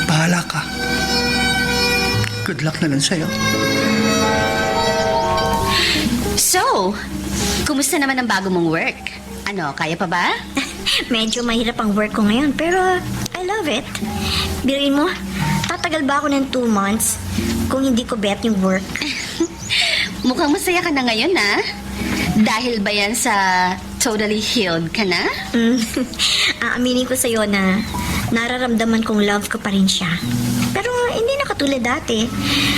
Bahala ka. Good luck na lang sa'yo. So, kumusta naman ang bago mong work? Ano, kaya pa ba? Medyo mahirap ang work ko ngayon, pero I love it. Biruin mo, tatagal ba ako ng 2 months kung hindi ko bet yung work? Mukhang masaya ka na ngayon, ha? Dahil ba yan sa totally healed ka na? Aaminin ko sa'yo na nararamdaman kong love ko pa rin siya. Pero hindi na katulad dati.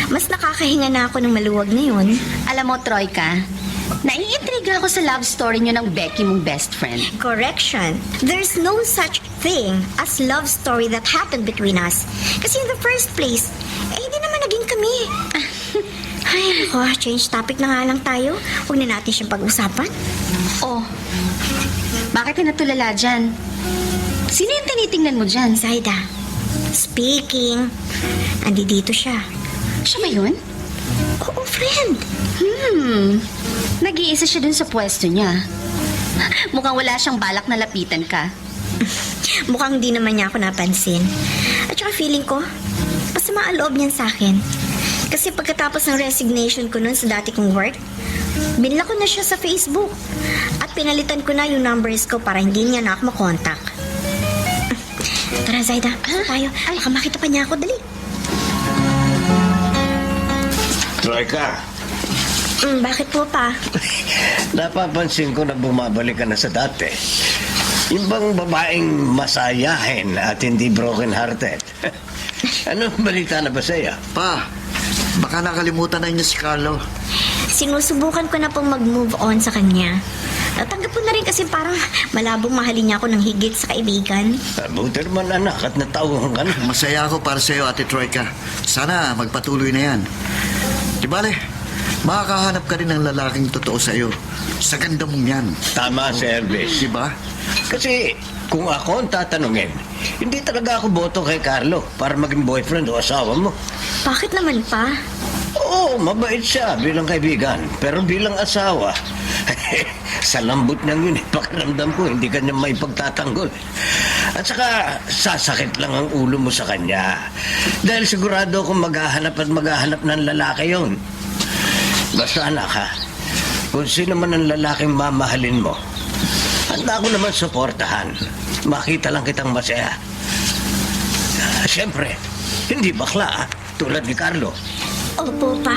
Mas nakakahinga na ako ng maluwag ngayon. Alam mo, Troika, naiintriga ako sa love story niyo ng Becky mong best friend. Correction. There's no such thing as love story that happened between us. Kasi in the first place, hindi naman naging kami. Ay, nako, change topic na nga lang tayo. Huwag na natin siyang pag-usapan. Oh, bakit ka natulala dyan? Sino yung tinitingnan mo dyan? Zaida, speaking, andito siya. Siya ba yun? Oo, friend. Nag-iisa siya dun sa pwesto niya. Mukhang wala siyang balak na lapitan ka. Mukhang di naman niya ako napansin. At saka feeling ko, masama ang loob niyan sa akin. Kasi pagkatapos ng resignation ko nun sa dati kong work, binila ko na siya sa Facebook. At pinalitan ko na yung numbers ko para hindi niya na ako makontak. Tara, Zaida. Tayo. Baka makita pa niya ako. Dali. Troika, Bakit po pa? napapansin ko na bumabalik ka na sa dati. Yung bang babaeng masayahin at hindi broken-hearted. Anong balita na ba sa'yo? Pa, baka nakalimutan na niyo si Carlo. Sinusubukan ko na pong mag-move on sa kanya. Natanggap ko na rin kasi parang malabong mahalin niya ako ng higit sa kaibigan. Buti naman anak at natauhan ka na. Masaya ako para sa'yo, Ate Troika. Sana magpatuloy na yan. Di bale, makakahanap ka rin ng lalaking totoo sa'yo. Sa ganda mong yan. Tama, Sir Elvis. Di ba? Kasi kung ako ang tatanungin, hindi talaga ako boto kay Carlo para maging boyfriend o asawa mo. Bakit naman pa? Oo, mabait siya bilang kaibigan. Pero bilang asawa, sa lambot ng yun, pakiramdam ko, hindi kanya may pagtatanggol. At saka, sasakit lang ang ulo mo sa kanya. Dahil sigurado akong maghahanap at maghahanap ng lalaki yon. Basta anak ha, kung sino man ang lalaking mamahalin mo, handa ko naman suportahan. Makita lang kitang masaya. Siyempre, hindi bakla tulad ni Carlo. Opo pa.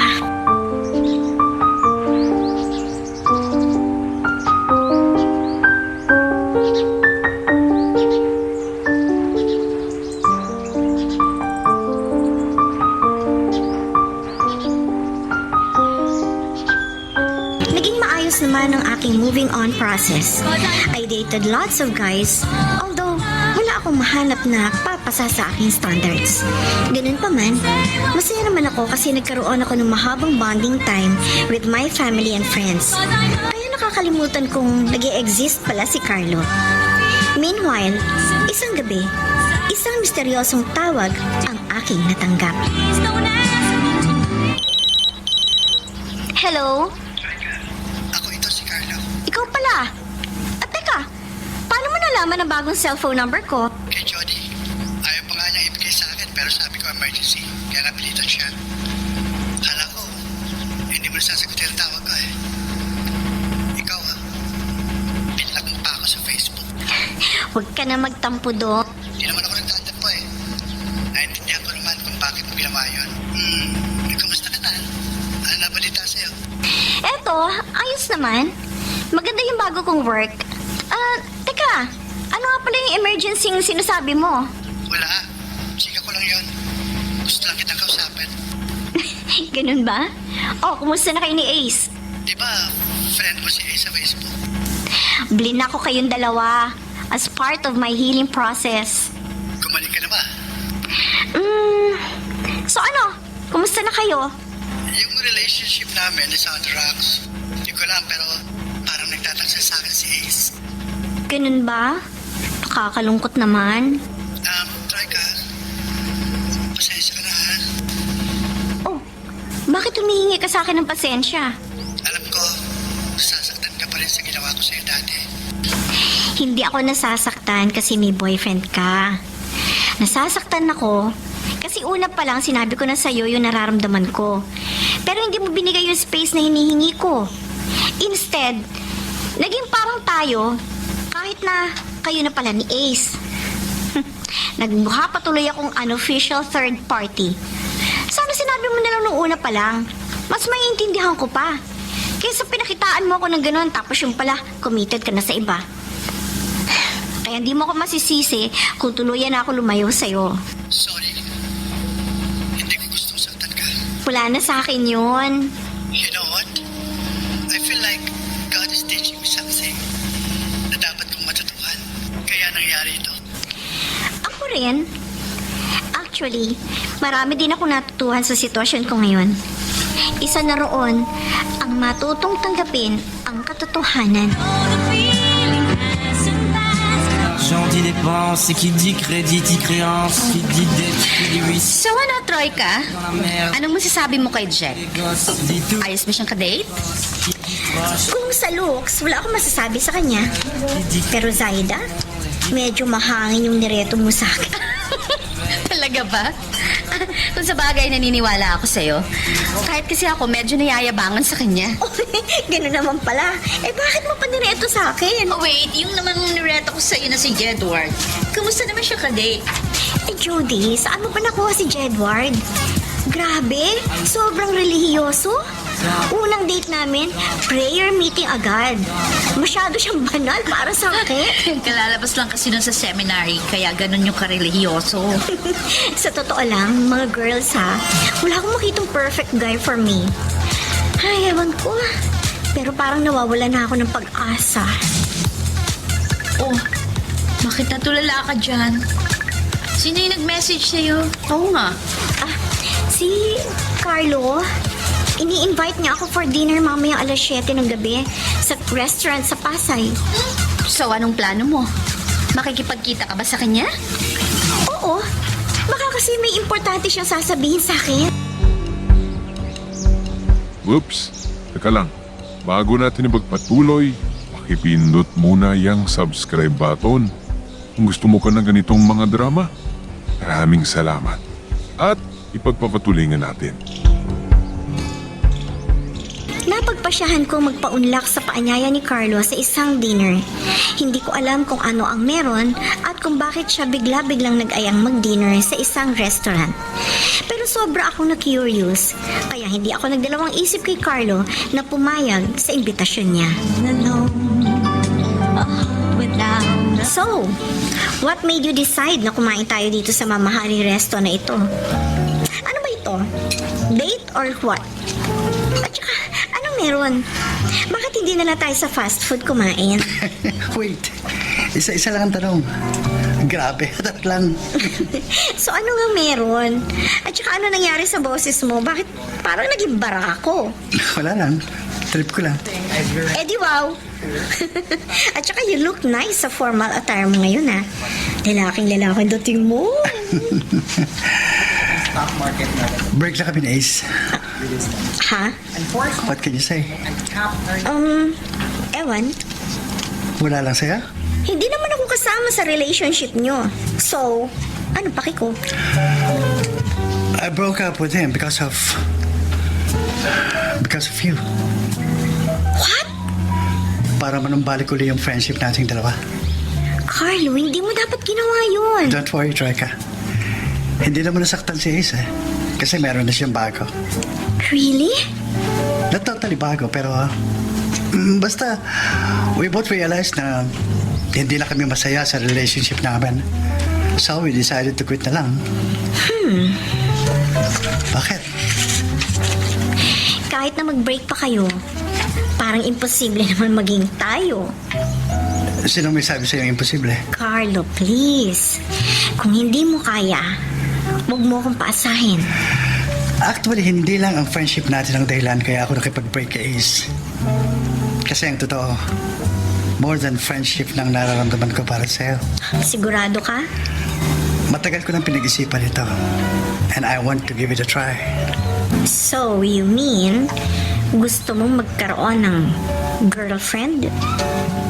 Naging maayos naman ang aking moving on process. I dated lots of guys, although wala akong mahanap na papasa sa aking standards. Ganun pa man, masaya naman ako kasi nagkaroon ako ng mahabang bonding time with my family and friends. Kaya nakakalimutan kong nag-i-exist pala si Carlo. Meanwhile, isang gabi, isang misteryosong tawag ang aking natanggap. Hello? Ako ito si Carlo. Ikaw pala. At teka, paano mo nalaman ang bagong cellphone number ko? Kay Jody. Ayaw pa nga niyang ibigay sa akin pero sabi ko emergency. Kaya napilitan siya. Kala ko, hindi mo nasasagutin ang tawag ko eh. Ikaw pinlag mo pa ako sa Facebook. Huwag ka na magtampo doon. Hindi naman ako nagtatampo eh. Naintindihan ko naman kung bakit mo ginawa yun. Kamusta ka na? Ano nabalita sa'yo? Eto, ayos naman. Maganda yung bago kong work. Teka, ano nga pala yung emergency yung sinasabi mo? Wala. Chika ko lang yun. Gusto lang kitang kausapin. Ganun ba? Oh, kumusta na kayo ni Ace? Di ba, friend mo si Ace sa Facebook? Blin ako kayong dalawa as part of my healing process. Gumaling ka na ba? So ano? Kumusta na kayo? Yung relationship namin is on the rocks. Hindi ko alam pero parang nagtatansa sa akin si Ace. Ganun ba? Nakakalungkot naman. Try ka. Pasensya ka na ha. Oh, bakit humihingi ka sa akin ng pasensya? Alam ko, sasaktan ka pa rin sa ginawa ko sa'yo dati. Hindi ako nasasaktan kasi may boyfriend ka. Nasasaktan ako kasi una pa lang sinabi ko na sa'yo yung nararamdaman ko. Pero hindi mo binigay yung space na hinihingi ko. Instead, naging parang tayo kahit na kayo na pala ni Ace. Nagmukha pa tuloy akong unofficial third party. Sana sinabi mo na lang nung una pa lang. Mas maiintindihan ko pa. Kaysa pinakitaan mo ako ng gano'n tapos yung pala committed ka na sa iba. Kaya hindi mo ako masisisi kung tuluyan na ako lumayo sa'yo. Sorry. Hindi ko gustong saktan ka. Wala na sa akin yun. You know what? I feel like God is teaching me something na dapat kong matutuhan. Kaya nangyari ito. Ako rin. Actually, marami din ako natutuhan sa sitwasyon ko ngayon. Isa na roon ang matutong tanggapin ang katotohanan. L'argent dit dépense, et qui dit crédit dit créance, qui dit dette dit huissier So ano, Troika? dans la merde, Anong masasabi mo kay Jet? les gosses dit tout, Ayos ba siyang kadate? qui dit proche, Kung sa looks, wala akong masasabi sa kanya. Pero Zaida, medyo mahangin yung nireto mo sa akin. Talaga ba? Kung sa bagay, naniniwala ako sa'yo. Kahit kasi ako medyo nayayabangan sa kanya. Ganun naman pala. Eh bakit mo pa nireto sa akin? Oh, wait, yung namang nireto ko sa'yo na si Jedward. Kumusta naman siya ka-date? Eh Judy, saan mo pa nakuha si Jedward? Grabe, sobrang relihiyoso. Unang date namin, prayer meeting agad. Masyado siyang banal para sa akin. Kalalabas lang kasi nun sa seminary, kaya ganun yung karelihiyoso. Sa totoo lang, mga girls ha, wala akong makitang perfect guy for me. Ay, ewan ko. Pero parang nawawala na ako ng pag-asa. Oh, bakit natulala ka dyan? Sino yung nag-message sa'yo? Oo nga. Si Carlo, ini-invite niya ako for dinner mamaya alas 7 ng gabi sa restaurant sa Pasay. So anong plano mo? Makikipagkita ka ba sa kanya? Oo, baka kasi may importante siyang sasabihin sa akin. Whoops, teka lang. Bago natin ipagpatuloy, pakipindot muna yung subscribe button. Kung gusto mo ka ng ganitong mga drama, maraming salamat. At ipagpapatuloy natin. Napagpasyahan ko magpaunlak sa paanyaya ni Carlo sa isang dinner. Hindi ko alam kung ano ang meron at kung bakit siya bigla-biglang nag-ayang mag-dinner sa isang restaurant. Pero sobra akong na-curious, kaya hindi ako nagdalawang isip kay Carlo na pumayag sa imbitasyon niya. So, what made you decide na kumain tayo dito sa mamahaling resto na ito? Ano ba ito? Date or what? At saka, anong meron? Bakit hindi na lang tayo sa fast food kumain? Wait, isa-isa lang ang tanong. Grabe, hatat lang. So ano nga meron? At saka ano nangyari sa boses mo? Bakit parang naging barako? Wala lang, trip ko lang. Eh di wow! At saka you look nice sa formal attire mo ngayon ha. Lalaking dating mo. Break na kami ni Ace. Ha? What can you say? Ewan. Wala lang saya? Hindi naman ako kasama sa relationship nyo. So, ano paki ko? I broke up with him because of you. What? Para manumbalik uli yung friendship nating dalawa. Carlo, hindi mo dapat ginawa yun. Don't worry, Troika. Hindi naman nasaktan si Ace kasi meron na siyang bago. Really? Not totally bago, pero basta we both realized na hindi na kami masaya sa relationship namin. So we decided to quit na lang. Bakit? Kahit na mag-break pa kayo, parang imposible naman maging tayo. Sinong may sabi sa'yo imposible? Carlo, please. Kung hindi mo kaya, huwag mo akong paasahin. Actually, hindi lang ang friendship natin ang dahilan kaya ako nakipag-break kay Ace. Kasi ang totoo, more than friendship nang nararamdaman ko para sa'yo. Sigurado ka? Matagal ko nang pinag-isipan ito. And I want to give it a try. So, you mean, gusto mong magkaroon ng girlfriend?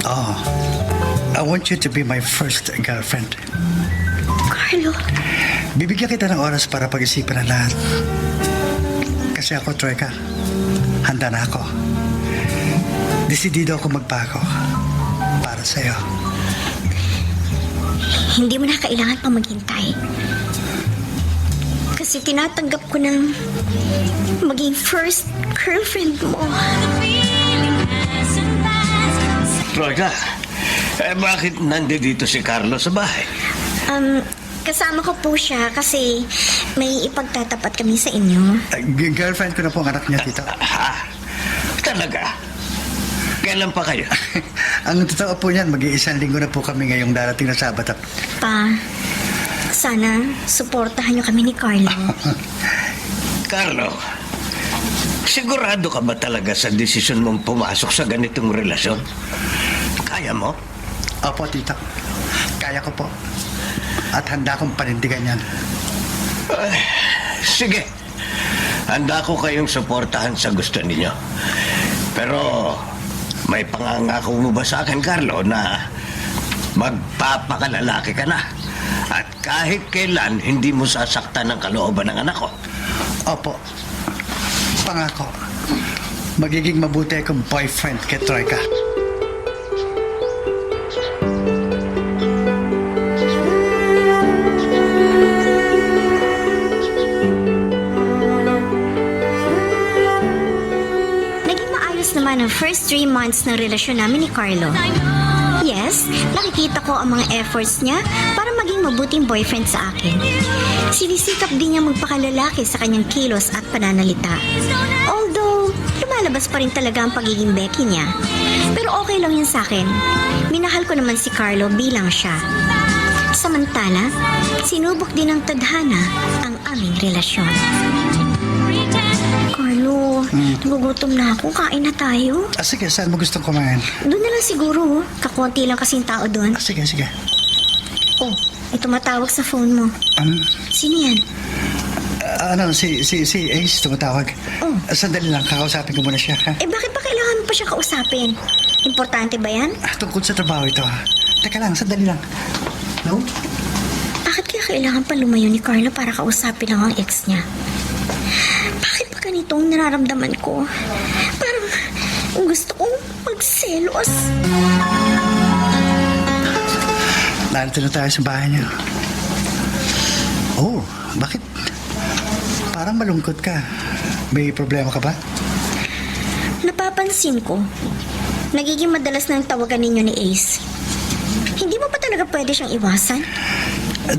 Oh, I want you to be my first girlfriend. Carlo, Bibigyan kita ng oras para pag-isipan ang lahat. Kasi ako, Troika, handa na ako. Desidido ako magbago para sa'yo. hindi mo na kailangan pang maghintay. Kasi tinatanggap ko ng maging first girlfriend mo. Troika, bakit nandito si Carlo sa bahay? Kasama ko po siya kasi may ipagtatapat kami sa inyo. Girlfriend ko na po ang anak niya, tito. Talaga? Kailan pa kayo? Ang totoo po niyan, mag-iisang linggo na po kami ngayong darating na Sabado. Pa, sana suportahan niyo kami ni Carlo. Carlo, sigurado ka ba talaga sa desisyon mong pumasok sa ganitong relasyon? Kaya mo? Opo, tito. Kaya ko po. At handa akong panindigan yan. Sige. Handa ko kayong suportahan sa gusto ninyo. Pero may pangangako mo ba sa akin, Carlo, na magpapakalalaki ka na? At kahit kailan, hindi mo sasaktan ang kalooban ng anak ko? Opo. Pangako. Magiging mabuti akong boyfriend kay Troika. Naman ang first 3 months ng relasyon namin ni Carlo. Yes, nakikita ko ang mga efforts niya para maging mabuting boyfriend sa akin. Sinisikap din niya magpakalalaki sa kanyang kilos at pananalita. Although, lumalabas pa rin talaga ang pagiging Becky niya. Pero okay lang yun sa akin. Minahal ko naman si Carlo bilang siya. Samantala, sinubok din ng tadhana ang aming relasyon. Carlo, nagugutom na ako. Kain na tayo. Sige, saan mo gustong kumain? Doon na lang siguro. Kakunti lang kasing tao doon. Sige, sige. Oh, may tumatawag sa phone mo. Sino yan? Si Ace tumatawag. Oh. Sandali lang, kakausapin ko muna siya. Ha? Bakit pa kailangan mo pa siya kausapin? Importante ba yan? Tungkol sa trabaho ito. Teka lang, sandali lang. No? Bakit kaya kailangan pa lumayo ni Carlo para kausapin lang ang ex niya? Bakit pa ganito ang nararamdaman ko? Parang gusto kong magselos. Narito na tayo sa bahay niyo. Oh, bakit? Parang malungkot ka. May problema ka ba? Napapansin ko, nagiging madalas ng tawagan ninyo ni Ace. Hindi mo pa talaga pwede siyang iwasan?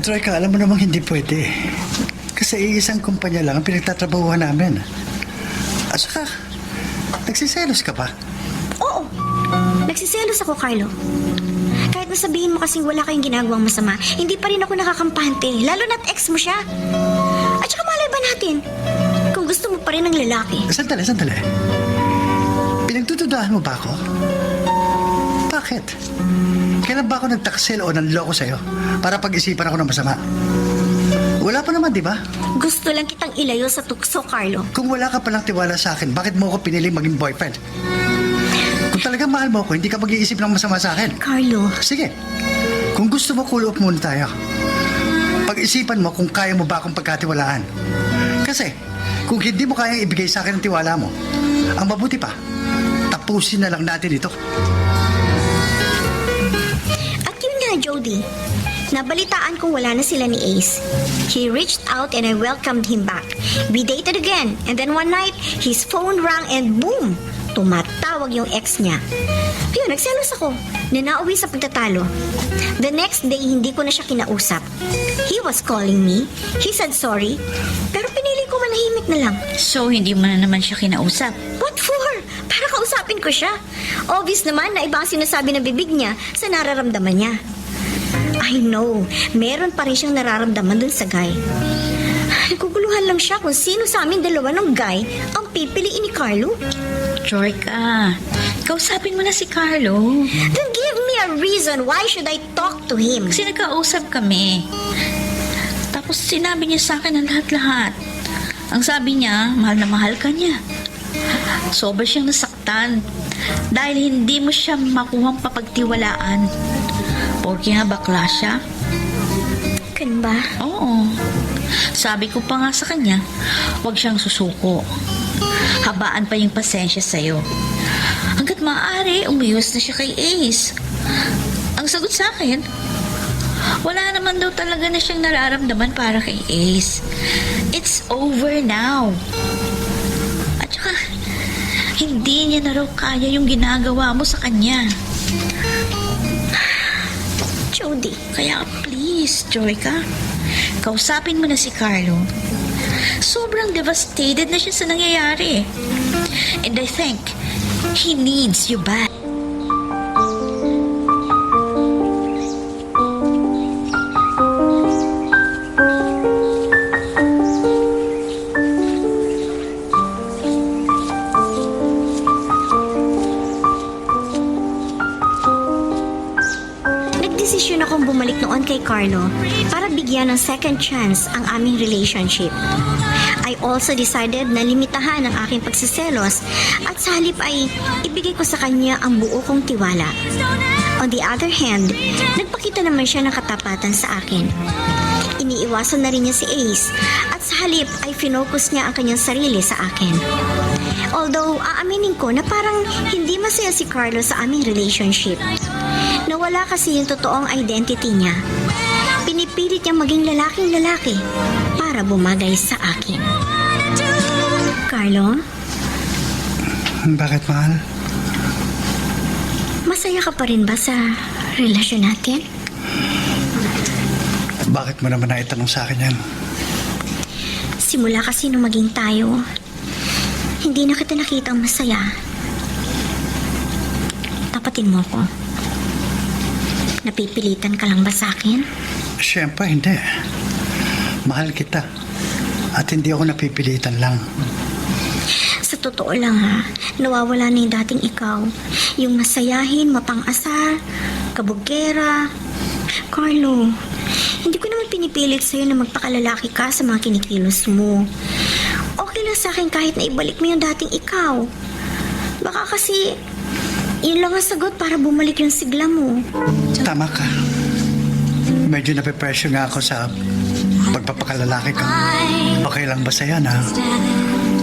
Troika, alam mo namang hindi pwede. Kasi isang kumpanya lang ang pinagtatrabahuhan namin. At saka, Nagsiselos ka ba? Oo, nagsiselos ako, Carlo. Kahit nasabihin mo kasing wala kayong ginagawang masama, hindi pa rin ako nakakampante, lalo na't ex mo siya. At saka malay ba natin, kung gusto mo pa rin ng lalaki. Sandali. Pinagdududahan mo ba ako? Bakit? Kailan ba ako nagtaksil o nanloko sa'yo para pag-isipan ako ng masama? Wala pa naman, di ba? Gusto lang kitang ilayo sa tukso, Carlo. Kung wala ka palang tiwala sa akin, bakit mo ako pinili maging boyfriend? Kung talaga mahal mo ako, hindi ka mag-iisip ng masama sa akin. Carlo, Sige, kung gusto mo, cool off muna tayo. Pag-isipan mo kung kaya mo ba akong pagkatiwalaan. Kasi, kung hindi mo kayang ibigay sa akin ang tiwala mo, ang mabuti pa, tapusin na lang natin ito. at yun nga, Jody. Nabalitaan kong wala na sila ni Ace. He reached out and I welcomed him back. We dated again, and then one night, his phone rang and boom! Tumatawag yung ex niya. Ayun, nagselos ako. Nanauwi sa pagtatalo. The next day, hindi ko na siya kinausap. He was calling me. He said sorry. Pero pinili ko manahimik na lang. So, hindi mo na naman siya kinausap. What for? Para kausapin ko siya. Obvious naman na iba ang sinasabi ng bibig niya sa nararamdaman niya. I know, meron pa rin siyang nararamdaman dun sa guy. Naguguluhan lang siya kung sino sa amin dalawa ng guy ang pipiliin ni Carlo. Joyka, kausapin mo na si Carlo. Then give me a reason why should I talk to him. Kasi nagkausap kami. Tapos sinabi niya sa akin ang lahat-lahat. Ang sabi niya, mahal na mahal ka niya. Sobra siyang nasaktan dahil hindi mo siya makuhang papagtiwalaan. Porque nga bakla siya. Kan ba? Oo. Sabi ko pa nga sa kanya, huwag siyang susuko. Habaan pa yung pasensya sa'yo. Hanggat maaari, umiwas na siya kay Ace. Ang sagot sa akin, wala naman daw talaga na siyang nararamdaman para kay Ace. It's over now. At saka, hindi niya na raw kaya yung ginagawa mo sa kanya. Jody. Kaya please, Joyka, kausapin mo na si Carlo. Sobrang devastated na siya sa nangyayari. And I think he needs you back. Nagdesisyon akong bumalik noon kay Carlo para bigyan ng second chance ang aming relationship. I also decided na limitahan ang aking pagsiselos at sa halip ay ibigay ko sa kanya ang buo kong tiwala. On the other hand, nagpakita naman siya ng katapatan sa akin. Iniiwasan na rin niya si Ace at sa halip ay finocus niya ang kanyang sarili sa akin. Although, aaminin ko na parang hindi masaya si Carlo sa aming relationship. Nawala kasi yung totoong identity niya. Pinipilit niyang maging lalaking lalaki para bumagay sa akin. Carlo, Bakit, mahal? masaya ka pa rin ba sa relasyon natin? Bakit mo naman naitanong sa akin yan? Simula kasi nung maging tayo, hindi na kita nakitang masaya. Tapatin mo ko. Napipilitan ka lang ba sa akin? Siyempre, hindi. Mahal kita. At hindi ako napipilitan lang. Sa totoo lang ha, nawawala na yung dating ikaw. Yung masayahin, mapang-asar, kabugera. Carlo, hindi ko naman pinipilit sa'yo na magpakalalaki ka sa mga kinikilos mo. Okay lang sa akin kahit na ibalik mo yung dating ikaw. Baka kasi, yun lang ang sagot para bumalik yung sigla mo. Tama ka. Medyo nape-pressure nga ako sa pagpapakalalaki ko. Okay lang ba sa'yo na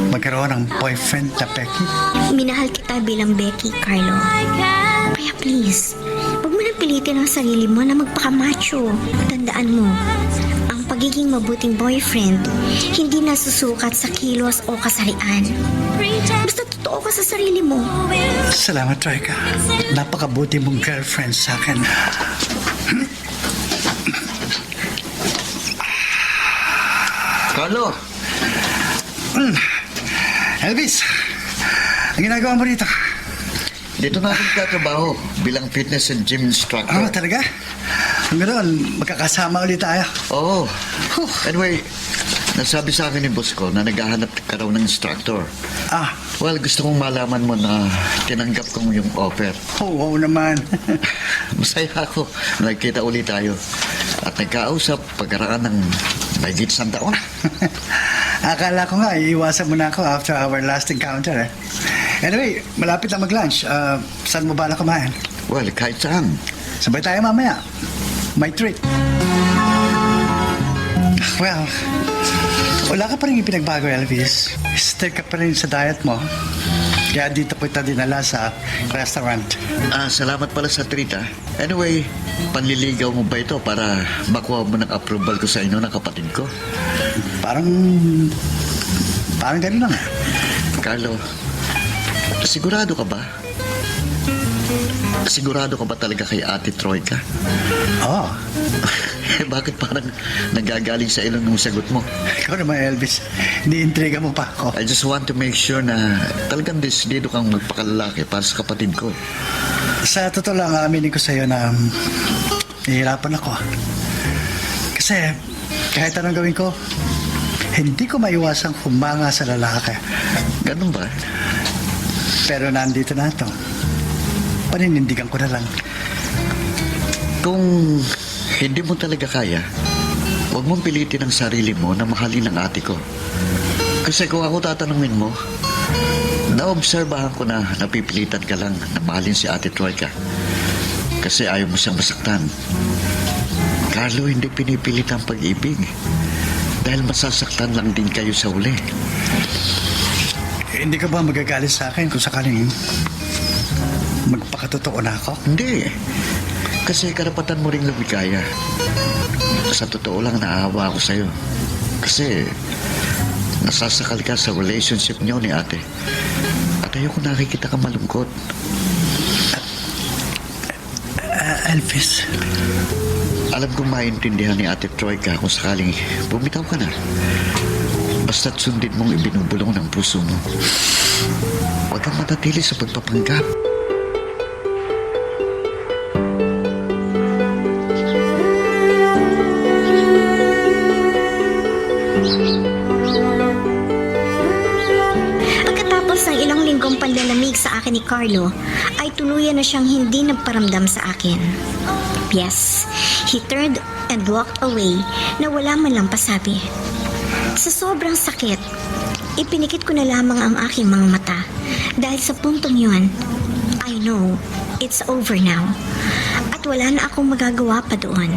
magkaroon ng boyfriend na Becky? Minahal kita bilang Becky, Carlo. Kaya please, huwag mo nang pilitin ang sarili mo na magpakamacho. Tandaan mo, ang pagiging mabuting boyfriend, hindi nasusukat sa kilos o kasarian. Basta totoo ka sa sarili mo. Salamat, Troika. Napakabuti mong girlfriend sa akin. Carlo, Elvis, Ang ginagawa mo rito? Dito na ako nagtatrabaho bilang fitness and gym instructor. Ah, talaga? Ang ganoon, magkakasama ulit tayo. Oo. Anyway, nasabi sa akin ni boss ko na naghahanap ka raw ng instructor. Ah, Well, gusto kong malaman mo na tinanggap ko yung offer. oo naman. Masaya ako. Nagkita ulit tayo. At nagkausap pagkaraan ng mahigit 100 taon. Akala ko nga, iiwasan mo na ako after our last encounter eh. Anyway, malapit na mag-lunch. Saan mo ba na kumain? Well, kahit saan. Sabay tayo mamaya. May treat. Well, wala ka pa rin ipinagbago, Elvis. Stick ka pa rin sa diet mo. Kaya dito kita dinala sa restaurant. Salamat pala sa treat, ah. Anyway, panliligaw mo ba ito para makuha mo ng approval ko sa inyo ng kapatid ko? Parang ganun lang eh. Carlo, sigurado ka ba? Sigurado ka ba talaga kay Ate Troika? Oo. Bakit parang nagagaling sa ilong ng sagot mo? Ikaw naman, Elvis. Ni-intriga mo pa ako. I just want to make sure na talagang desidido kang magpakalalaki para sa kapatid ko. Sa totoo lang, aminin ko sa'yo na nahihirapan ako. Kasi kahit anong gawin ko, hindi ko maiwasang humanga sa lalaki. Ganun ba? Pero nandito na ito. Paninindigan ko na lang. Kung hindi mo talaga kaya, huwag mong pilitin ang sarili mo na mahalin ang ate ko. Kasi kung ako tatanungin mo, naobserbahan ko na napipilitan ka lang na mahalin si Ate Troika. Kasi ayaw mo siyang masaktan. Carlo, hindi pinipilit ang pag-ibig. Dahil masasaktan lang din kayo sa uli. Hindi ka ba magagalit sa akin kung sakaling magpakatotoo na ako? Hindi. Kasi karapatan mo ring lumikaya. Sa totoo lang, naawa ako sa'yo. Kasi nasasakal ka sa relationship niyo ni ate. At ayoko nakikita ka malungkot. Elvis, Alam kong maintindihan ni Ate Troika kung sakaling bumitaw ka na. Basta't sundin mong ibinubulong ng puso mo. Huwag kang matatili sa pagpapanggap. Pagkatapos ng ilang linggong panlalamig sa akin ni Carlo, ay tuluyan na siyang hindi nagparamdam sa akin. Yes, he turned and walked away na wala man lang pasabi. Sa sobrang sakit, ipinikit ko na lamang ang aking mga mata dahil sa puntong yun, I know it's over now at wala na akong magagawa pa doon.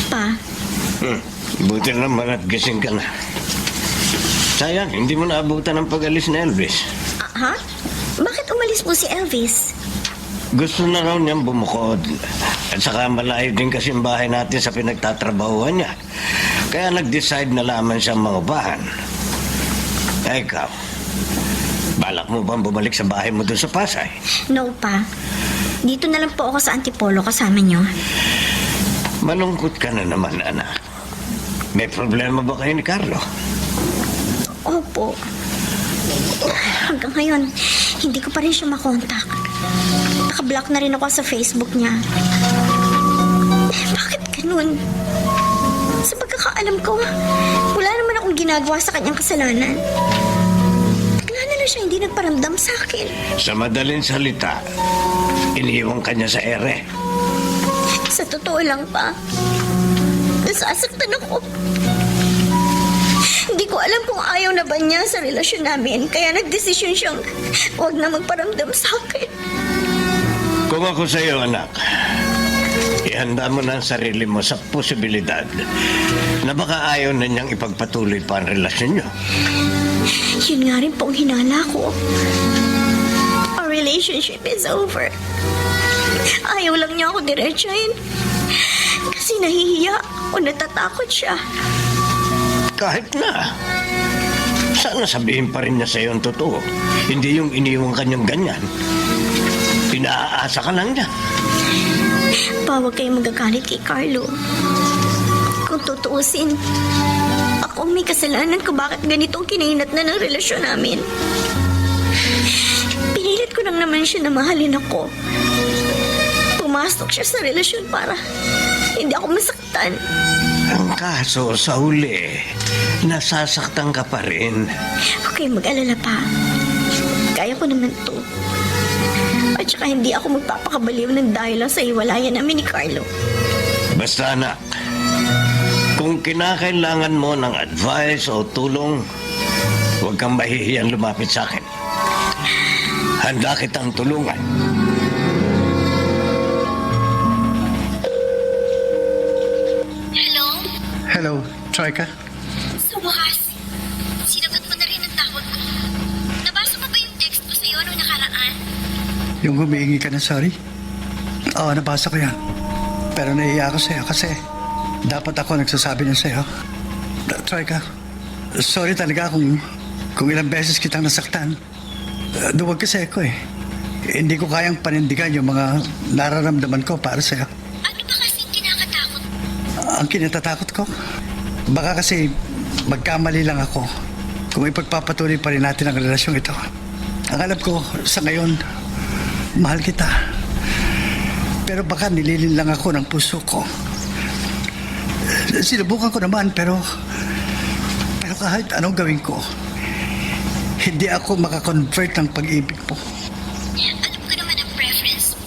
Pa, Buti naman at gising ka na. Sayang, hindi mo naabutan ang pag-alis ni Elvis. ha? Bakit umalis po si Elvis? Gusto na raw niyang bumukod. At saka malayo din kasi ang bahay natin sa pinagtatrabahuan niya. Kaya nag-decide na lamang siyang mangupahan. Ikaw, balak mo bang bumalik sa bahay mo doon sa Pasay? No pa. Dito na lang po ako sa Antipolo kasama niyo. Malungkot ka na naman, anak. May problema ba kayo ni Carlo? Opo. Hanggang ngayon, hindi ko pa rin siya makontak. Nakablock na rin ako sa Facebook niya. Bakit ganun? Sa pagkakaalam ko, wala naman akong ginagawa sa kanyang kasalanan. Bigla na lang siya hindi nagparamdam sa akin. Sa madaling salita, iniiwan ka niya sa ere. Sa totoo lang pa, nasasaktan ako. Hindi ko alam kung ayaw na ba niya sa relasyon namin, kaya nagdesisyon siyang huwag na magparamdam sa akin. Kung ako sa iyo, anak, ihanda mo na ang sarili mo sa posibilidad na baka ayaw na niyang ipagpatuloy pa ang relasyon niyo. Yun nga rin po ang hinala ko. Our relationship is over. Ayaw lang niya ako diretsahin. Kasi nahihiya o natatakot siya. Kahit na. Sana sabihin pa rin niya sa iyo ang totoo. Hindi yung iniwan kanyang ganyan. Pinaaasa ka lang niya. Pa, huwag kayong magagalit kay Carlo. Kung tutuusin, ako Ako ang may kasalanan kung bakit ganito ang kinahinat na ng relasyon namin. Pinilit ko lang naman siya na mahalin ako. Pumasok siya sa relasyon para hindi ako masaktan. Ang kaso sa huli, nasasaktan ka pa rin. Huwag kayong mag-alala pa. Kaya ko naman to. At saka hindi ako magpapakabaliw ng dahil lang sa hiwalayan namin ni Carlo. Basta anak, kung kinakailangan mo ng advice o tulong, huwag kang mahihiyang lumapit sa akin. Handa kitang tulungan. Hello? Hello, Troika. Sa wakas, sinagot mo na rin ang tawag ko. Nabasa mo ba yung text ko sa'yo nung nakaraan? Yung humihingi ka na sorry? Oo, nabasa ko yan. Pero nahiya ako sa'yo kasi dapat ako nagsasabi niya sa'yo. Troika, sorry talaga kung ilang beses kitang nasaktan. Duwag kasi ako eh. Hindi ko kayang panindigan yung mga nararamdaman ko para sa'yo. Ano ba kasing kinakatakot? Ang kinatatakot ko, baka kasi magkamali lang ako kung ipagpapatuloy pa rin natin ang relasyong ito. Ang alam ko, sa ngayon, mahal kita. Pero baka nililin lang ako ng puso ko. Sinubukan ko naman, pero kahit anong gawin ko, hindi ako makakonvert ng pag-ibig mo. Alam ko naman ang preference mo.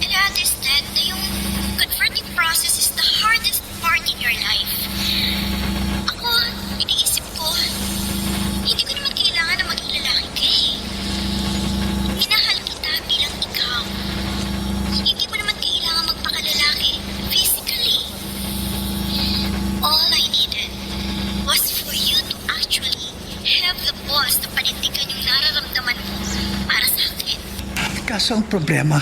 And I understand na yung converting process is the hardest part in your life. Ako, iniisip ko, hindi ko naman kailangan na maging lalaki ka eh. Minahal kita bilang ikaw. Hindi mo naman kailangan magpakalalaki physically. All I needed was for you to actually have the balls na panindigan yung nararamdaman mo para sa akin. Kaso ang problema,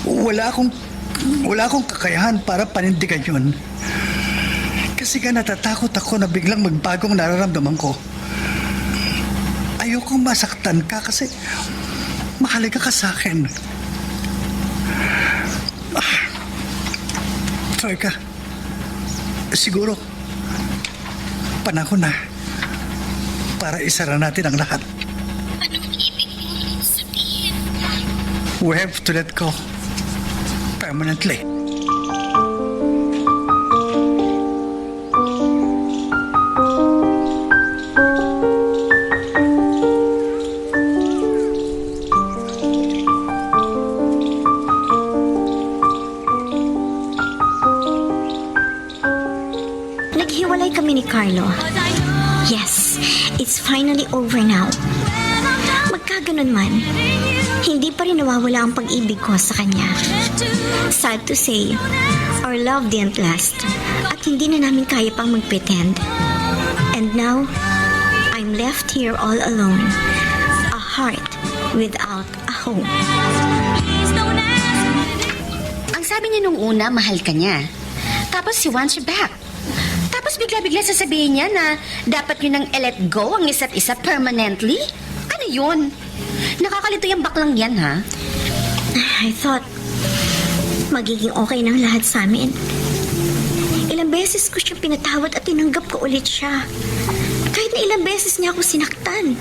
wala akong kakayahan para panindigan yun. Kasi nga natatakot ako na biglang magbagong nararamdaman ko. Ayokong masaktan ka kasi mahalaga ka sa akin. Troika, siguro panahon na para isara natin ang lahat. Anong ibig mong sabihin? We have to let go permanently. Naghiwalay kami ni Carlo. Yes, it's finally over now. Magkaganon man, hindi pa rin nawawala ang pag-ibig ko sa kanya. Sad to say, our love didn't last at hindi na namin kaya pang mag-pretend. And now, I'm left here all alone. A heart without a home. Ang sabi niya nung una, mahal ka niya. Tapos he wants you back. Tapos bigla-bigla sasabihin niya na dapat yun nang i-let go ang isa't isa permanently? Ano yun? Nakakalito yung baklang yan, ha? I thought magiging okay ng lahat sa amin. Ilang beses ko siya pinatawad at tinanggap ko ulit siya. Kahit na ilang beses niya ako sinaktan.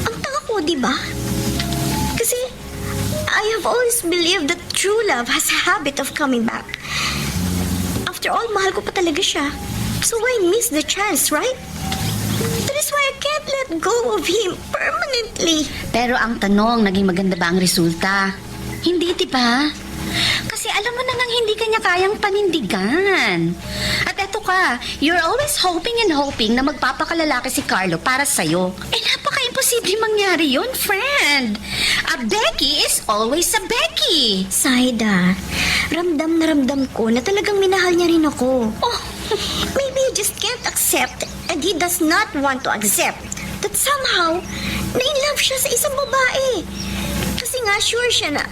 Ang tanga ko, di ba? Kasi I have always believed that true love has a habit of coming back. After all, mahal ko pa talaga siya. So why miss the chance, right? That is why I can't let go of him permanently. Pero ang tanong, naging maganda ba ang resulta? Hindi, diba? Kasi alam mo na nang hindi kanya kayang panindigan. At eto ka, you're always hoping and hoping na magpapakalalaki si Carlo para sa'yo. Eh, napaka-imposible mangyari yun, friend. A Becky is always a Becky. Saida, ramdam na ramdam ko na talagang minahal niya rin ako. Oh, maybe he just can't accept and he does not want to accept that somehow na-in-love siya sa isang babae. Kasi nga sure siya na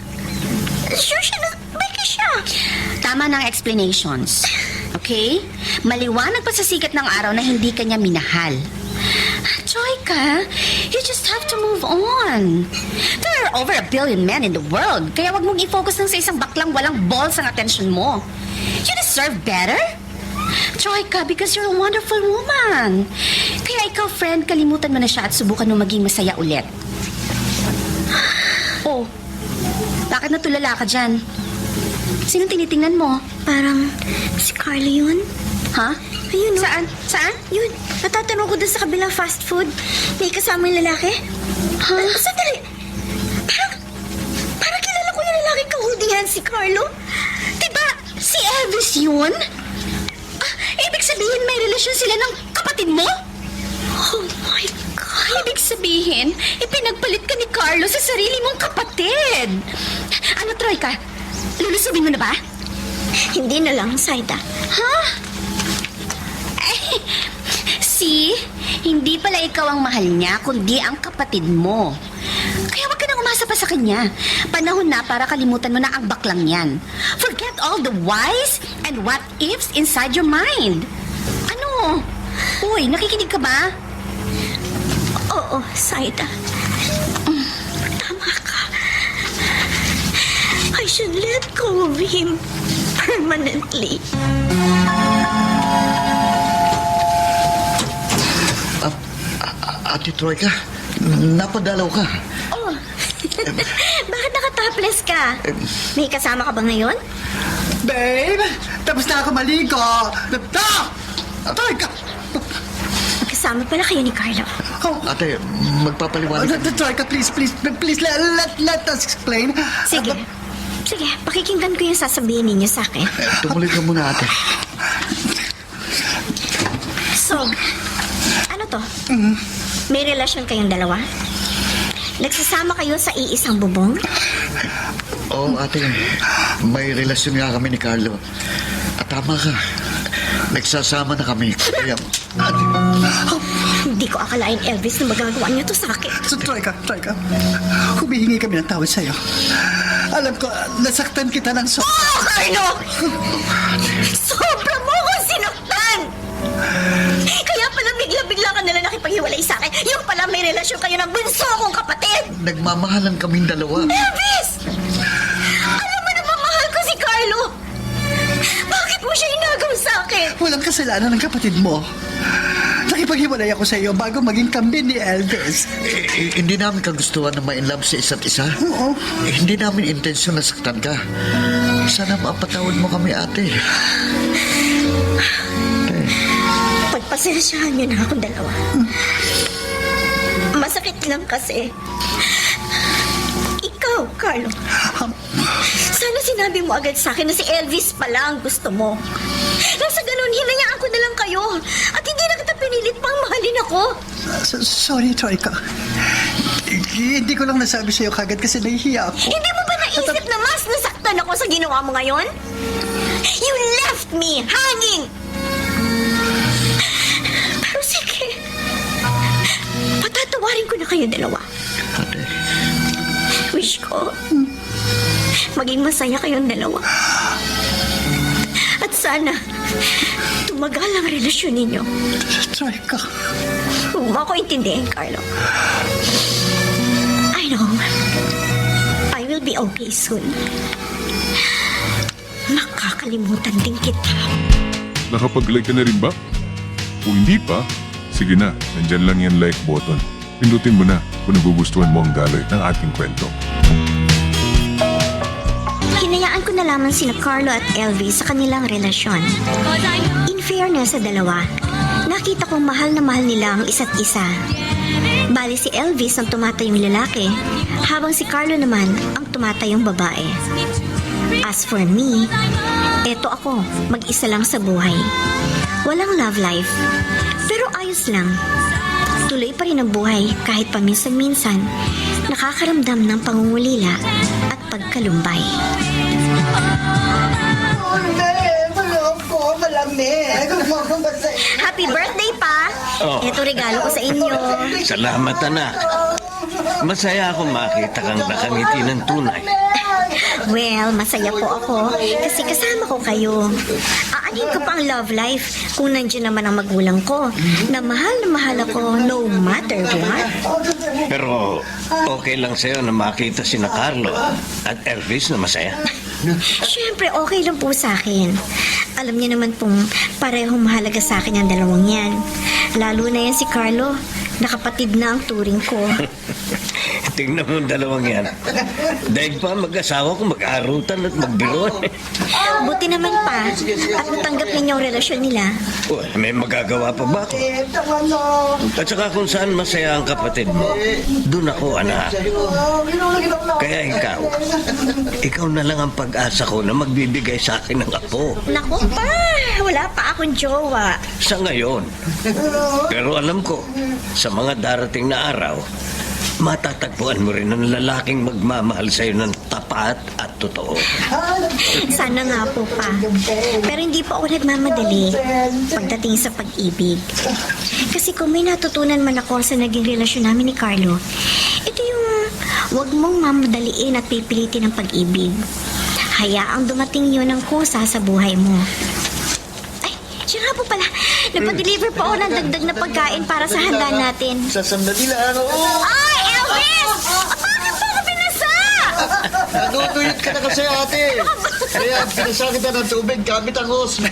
Becky siya. Tama ng explanations. Okay? Maliwanag pa sa sikat ng araw na hindi kanya minahal. Joyka, you just have to move on. There are over 1 billion men in the world, kaya wag mong i-focus lang sa isang baklang walang balls ang atensyon mo. You deserve better. Troika, because you're a wonderful woman. Kaya ikaw, friend, kalimutan mo na siya at subukan mo maging masaya ulit. Oh, bakit natulala ka dyan? Sinong tinitingnan mo? Parang si Carlo yun. Ha? Ayun, no? Saan? Saan? Yun, natatanong ko doon sa kabilang fast food. May kasama yung lalaki. Ha? Sandali. Parang kilala ko yung lalaki kahudihan si Carlo. Diba, si Elvis yun? Ah, ibig sabihin may relasyon sila ng kapatid mo? Oh my God. Ibig sabihin, ipinagpalit ka ni Carlo sa sarili mong kapatid. Ano, Troika? Lulusubin mo na ba? Hindi na lang, Saida. Ha? See? Hindi pala ikaw ang mahal niya, kundi ang kapatid mo. Kaya wag ka nang umasa pa sa kanya. Panahon na para kalimutan mo na ang baklang yan. Forget all the whys and what ifs inside your mind. Ano? Uy, nakikinig ka ba? Oo, Saida. Tama ka. I should let go of him permanently. Ate Troika, napadalaw ka. Oh, bakit nakatopless ka? May kasama ka ba ngayon? Babe, tapos na ako maligo. Troika! Kasama pala kayo ni Carlo. Oh, Ate, magpapaliwanag ka. Troika, please, let us explain. Sige. Sige, pakikinggan ko yung sasabihin ninyo sa akin. Tumuloy ka muna, ate. So, ano to? May relasyon kayong dalawa? Nagsasama kayo sa iisang bubong? Oo, ate. May relasyon nga kami ni Carlo. At tama ka. Nagsasama na kami. Kaya, ate, Hindi ko akalain, Elvis, na magagawa niyo to sa akin. So, Troika, humihingi kami ng tawad sa'yo. Alam ko, nasaktan kita ng Oh, Carlo! Sobra mo ko sinaktan! Kaya pala bigla-bigla ka nalang nakipaghiwalay sa akin. Yung pala may relasyon kayo ng bunso kong kapatid! nagmamahalan kaming dalawa. Elvis! Alam mo na mahal ko si Carlo! Bakit mo siya inagaw sa akin? Walang kasalanan ng kapatid mo. Nakipaghiwalay ako sa iyo bago maging kambin ni Elvis. Hindi namin kagustuhan na ma-inlove sa isa't isa. Oo. Hindi namin intensyon na saktan ka. Sana mapatawad mo kami, ate. Pagpasensyahan niyo na akong dalawa. Masakit lang kasi. Ikaw, Carlo. Sana sinabi mo agad sa akin na si Elvis pala ang gusto mo. Nang sa ganun, hinayaan ko na lang kayo. At hindi na kita pinilit pang mahalin ako. Sorry, Troika. Hindi ko lang nasabi sa iyo kagad kasi nahihiya ako. Hindi mo ba naisip na mas nasaktan ako sa ginawa mo ngayon? You left me hanging! Pero sige. Patatawarin ko na kayo dalawa. Ate. Wish ko, maging masaya kayong dalawa. At sana, tumagal ang relasyon ninyo. Troika. Huwag mo ako intindihin, Carlo. I know. I will be okay soon. Makakalimutan din kita. Nakapag-like ka na rin ba? Kung hindi pa, sige na, nandyan lang yan like button. Pindutin mo na kung nagugustuhan mo ang daloy ng ating kwento. Hinayaan ko na lamang sina Carlo at Elvis sa kanilang relasyon. In fairness sa dalawa, nakita kong mahal na mahal nila ang isa't isa. Bali si Elvis ang tumatayong lalaki, habang si Carlo naman ang tumatayong babae. As for me, eto ako, mag-isa lang sa buhay. Walang love life, pero ayos lang. Tuloy pa rin ang buhay kahit paminsan-minsan nakakaramdam ng pangungulila at pagkalumbay. Happy birthday, Pa! Oh. Ito regalo ko sa inyo. Salamat, anak. Masaya akong makita kang nakangiti ng tunay. Well, masaya po ako kasi kasama ko kayo. Aanin ko pa ang love life kung nandiyan naman ang magulang ko na mahal ako no matter what. Pero okay lang sa'yo na makita sina Carlo at Elvis na masaya. Siyempre, okay lang po sa akin. Alam niyo naman pong parehong mahalaga sa akin ang dalawang yan. Lalo na yan si Carlo. Nakapatid na ang turing ko. Tingnan mo ang dalawang yan. Dahil pa mag-asawa ko mag-arutan at magbiron. Buti naman pa at natanggap ninyo ang relasyon nila. Well, may magagawa pa ba ako? At saka kung saan masaya ang kapatid mo, dun ako, anak. Kaya ikaw na lang ang pag-asa ko na magbibigay sa akin ng apo. Naku pa, wala pa akong jowa. Sa ngayon. Pero alam ko, sa mga darating na araw, matatagpuan mo rin ang lalaking magmamahal sa'yo ng tapat at totoo. Sana nga po pa. Pero hindi po ako nagmamadali pagdating sa pag-ibig. Kasi kung may natutunan man ako sa naging relasyon namin ni Carlo, ito yung huwag mong mamadaliin at pipilitin ang pag-ibig. Hayaang dumating yun ang kusa sa buhay mo. Ay, siya nga po pala. Nagpa-deliver pa ako ng dagdag na pagkain para sa handa natin. Sa sandali lang, Ay, Elvis! Bakit po ako pinasa? Natutuyot ka na kasi, ate. Kaya pinasa kita ng tubig gamit ang hose.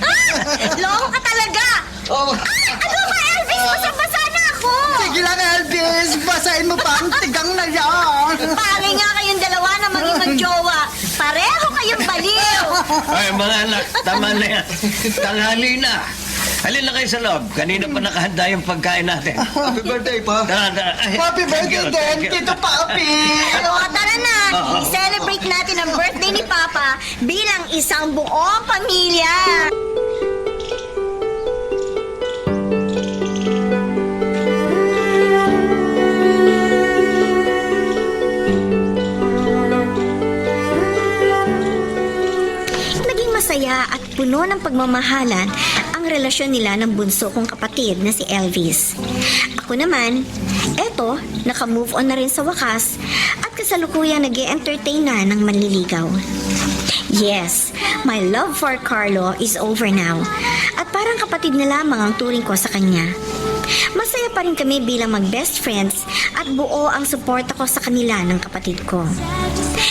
Loko ka talaga! Oh, Ano ba, Elvis? Basa-basa na ako! Sige lang, Elvis. Basahin mo pa ang tigang na yan. Pare nga kayong dalawa na maging magjowa. Pareho kayong baliw! Ay, mga anak, tama na yan. Tanghali na. Halin na kayo sa loob. Kanina pa nakahanda yung pagkain natin. happy birthday, pa. Tara. Ay, Happy thank birthday you, din, thank you. Tito Papi. O, tara na! I-celebrate natin ang birthday ni Papa bilang isang buong pamilya! Naging masaya at puno ng pagmamahalan ang relasyon nila ng bunso kong kapatid na si Elvis. Ako naman, eto, naka-move on na rin sa wakas at kasalukuyang nag-e-entertain na ng manliligaw. Yes, my love for Carlo is over now at parang kapatid na lamang ang turing ko sa kanya. Masaya pa rin kami bilang mag-best friends at buo ang suporta ko sa kanila ng kapatid ko.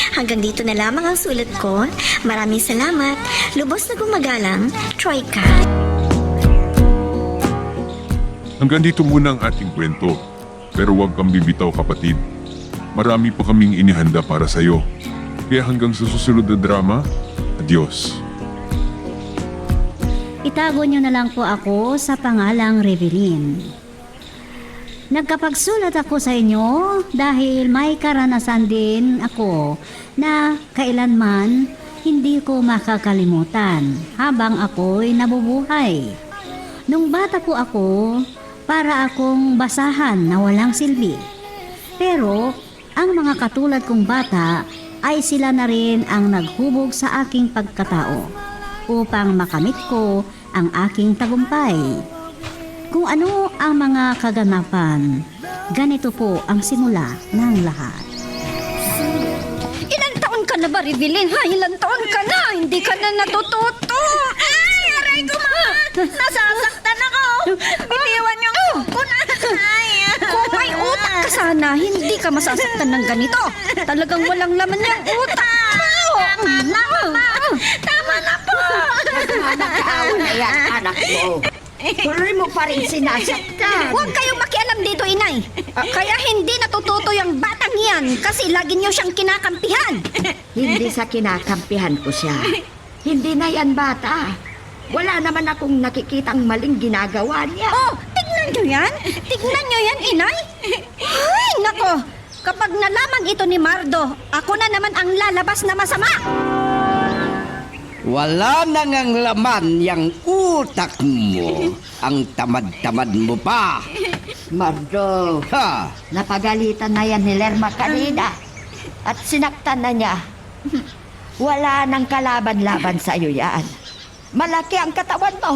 Hanggang dito na lamang ang sulat ko. Maraming salamat. Lubos na gumagalang, Troika. Hanggang dito muna ang ating kwento. Pero huwag kang bibitaw, kapatid. Marami pa kaming inihanda para sa'yo. Kaya hanggang sa susunod na drama, adios. Itago nyo na lang po ako sa pangalang Revelin. Nagkapagsulat ako sa inyo dahil may karanasan din ako na kailanman hindi ko makakalimutan habang ako'y nabubuhay. Nung bata po ako, para akong basahan na walang silbi. Pero ang mga katulad kong bata ay sila na rin ang naghubog sa aking pagkatao upang makamit ko ang aking tagumpay. Kung ano ang mga kaganapan, ganito po ang simula ng lahat. Ilang taon ka na ba, Revelin? Ha? Ilang taon ka na? Hindi ka na natututo. Ay, aray ko, ma! Nasasaktan ako! Bitiwan niyo ko na! Kung may utak ka sana, hindi ka masasaktan ng ganito. Talagang walang laman yung utak mo! Tama na po! Nagkaawa na yan, anak mo. Tuloy mo pa rin sinasaktan. Huwag kayong makialam dito, inay. Kaya hindi natututo yung batang yan kasi lagi niyo siyang kinakampihan. Hindi sa kinakampihan ko siya. Hindi na yan bata. Wala naman akong nakikitang maling ginagawa niya. Oh, tignan niyo yan. Tignan niyo yan, inay. Ay, nako. Kapag nalaman ito ni Mardo, ako na naman ang lalabas na masama. Wala nang laman yang utak mo. Ang tamad-tamad mo pa. Mardo, Ha? napagalitan na yan ni Lerma kanina. At sinaktan na niya. Wala nang kalaban-laban sa iyo yan. Malaki ang katawan mo.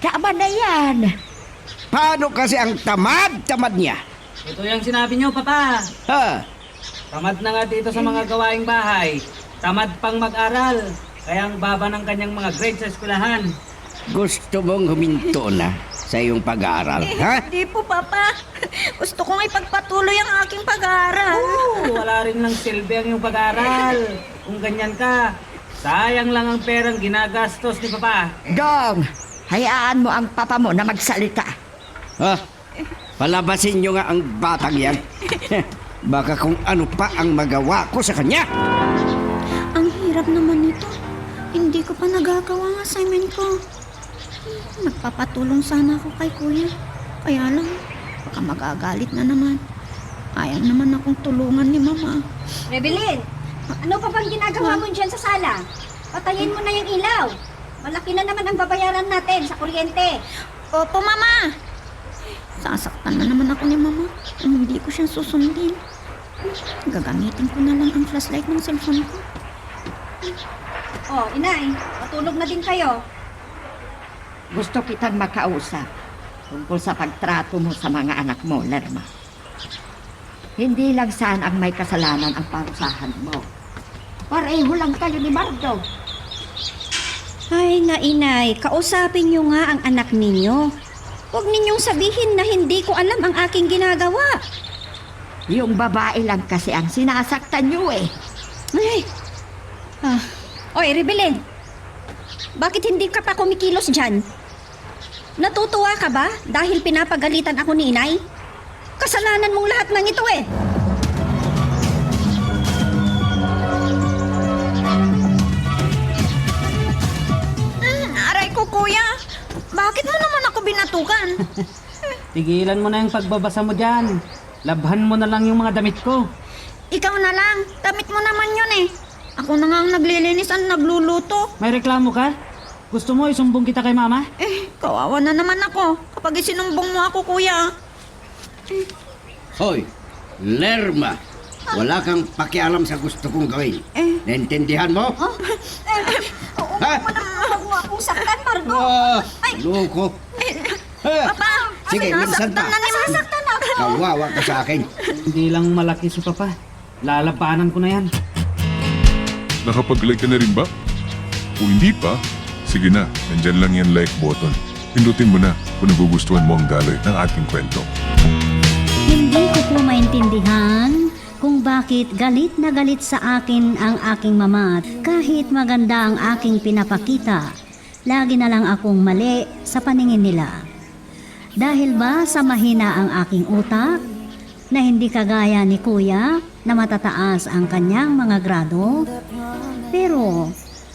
Tama na yan. Paano kasi ang tamad-tamad niya? Ito yung sinabi niyo, Papa. Ha? Tamad na nga dito sa mga gawaing bahay. Tamad pang mag-aral. Kaya ang baba ng kanyang mga grades sa eskwelahan. Gusto mong huminto na sa iyong pag-aaral, ha? Hindi po, Papa. Gusto kong ipagpatuloy ang aking pag-aaral. Wala rin ng silbi ang iyong pag-aaral. Kung ganyan ka, Sayang lang ang perang ginagastos ni Papa. Dong, hayaan mo ang papa mo na magsalita. Ah, palabasin nyo nga ang batang yan. Baka kung ano pa ang magawa ko sa kanya. Ang hirap naman nito. Hindi ko pa nagagawa ang assignment ko. Nagpapatulong sana ako kay kuya. Kaya lang, baka magagalit na naman. Ayaw naman akong tulungan ni mama. Rebelin, ano pa bang ginagawa mo dyan sa sala? Patayin mo na yung ilaw. Malaki na naman ang babayaran natin sa kuryente. Opo, mama. Sasaktan na naman ako ni mama kung hindi ko siya susundin. Gagamitin ko na lang ang flashlight ng cellphone ko. Oh, inay, matulog na din kayo. Gusto kitang makausap tungkol sa pagtrato mo sa mga anak mo, Lerma. Hindi lang saan ang may kasalanan ang parusahan mo. Pareho lang kayo ni Mardo. Ay, inay, kausapin niyo nga ang anak ninyo. Huwag ninyong sabihin na hindi ko alam ang aking ginagawa. Yung babae lang kasi ang sinasaktan niyo eh. Ay. Oy, Rebelin. Bakit hindi ka pa kumikilos dyan? Natutuwa ka ba dahil pinapagalitan ako ni inay? Kasalanan mong lahat ng ito eh. Aray ko, kuya. Bakit mo naman ako binatukan? Tigilan mo na yung pagbabasa mo dyan. Labhan mo na lang yung mga damit ko. Ikaw na lang. Damit mo naman yun eh. Ako na nga ang naglilinis at nagluluto. May reklamo ka? Gusto mo isumbong kita kay Mama? Kawawa na naman ako kapag isinumbong mo ako, kuya. Hoy, Lerma, wala kang pakialam sa gusto kong gawin. Naintindihan mo? Ha? Huwag mo akong saktan, Margo. Loko. Papa, Sige, minsan pa. Nasasaktan ako. Kawawa ka sa akin. Hindi lang malaki si Papa. Lalabanan ko na yan. Nakapag-like ka na rin ba? Kung hindi pa, sige na, nandyan lang yan like button. Pindutin mo na kung nagugustuhan mo ang daloy ng ating kwento. Hindi ko po maintindihan kung bakit galit na galit sa akin ang aking mama kahit maganda ang aking pinapakita. Lagi na lang akong mali sa paningin nila. Dahil ba sa mahina ang aking utak na hindi kagaya ni kuya na matataas ang kanyang mga grado? Pero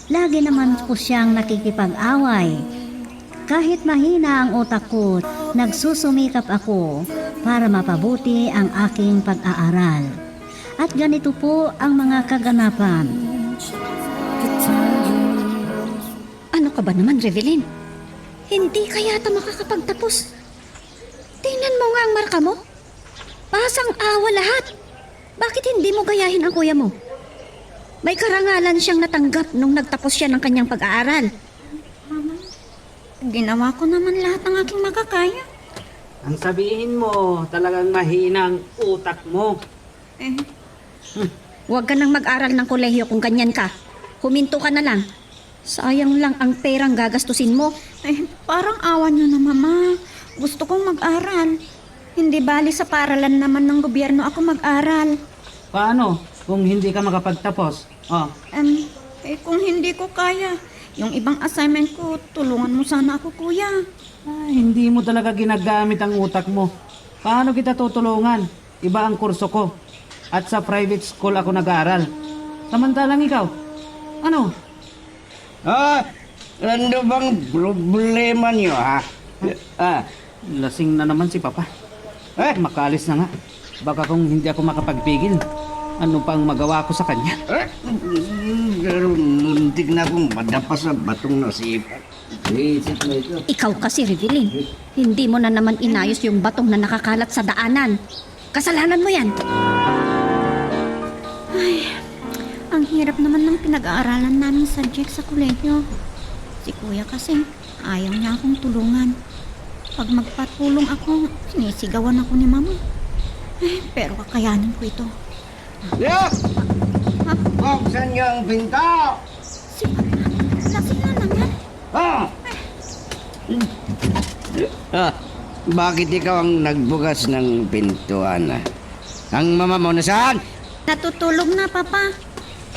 lagi naman ko siyang nakikipag-away. Kahit mahina ang utak ko, nagsusumikap ako para mapabuti ang aking pag-aaral. At ganito po ang mga kaganapan. Ano ka ba naman, Revelin? Hindi ka yata makakapagtapos. Tingnan mo nga ang marka mo. Pasang awa lahat. Bakit hindi mo gayahin ang kuya mo? May karangalan siyang natanggap nung nagtapos siya ng kanyang pag-aaral. Ginawa ko naman lahat ng aking makakaya. Ang sabihin mo, talagang mahina ang utak mo. Huwag ka nang mag-aral ng kolehiyo kung ganyan ka. Huminto ka na lang. Sayang lang ang perang gagastusin mo. Parang awa niyo na, mama. Gusto kong mag-aral. Hindi bali sa paralan naman ng gobyerno ako mag-aral. Paano kung hindi ka makapagtapos? Oh, Kung hindi ko kaya, yung ibang assignment ko, tulungan mo sana ako, kuya. hindi mo talaga ginagamit ang utak mo. Paano kita tutulungan? Iba ang kurso ko. At sa private school ako nag-aaral. Samantalang ikaw, ano? Ano bang problema niyo, ha? Lasing na naman si Papa. Makalis na nga. Baka kung hindi ako makapagpigil, ano pang magawa ko sa kanya? Pero muntik na akong madapa sa batong nasipat. Ikaw kasi, Revelin. Hindi mo na naman inayos yung batong na nakakalat sa daanan. Kasalanan mo yan. Ang hirap naman ng pinag-aaralan namin subject sa kolehiyo. Si kuya kasi, ayaw niya akong tulungan. Pag magpatulong ako, sinisigawan ako ni mama. Pero kakayanin ko ito. Yeah! Buksan niyo ang pinto! Si Papa, lasing na naman. Bakit ikaw ang nagbukas ng pintuan? Ang mama mo nasaan? Natutulog na, Papa.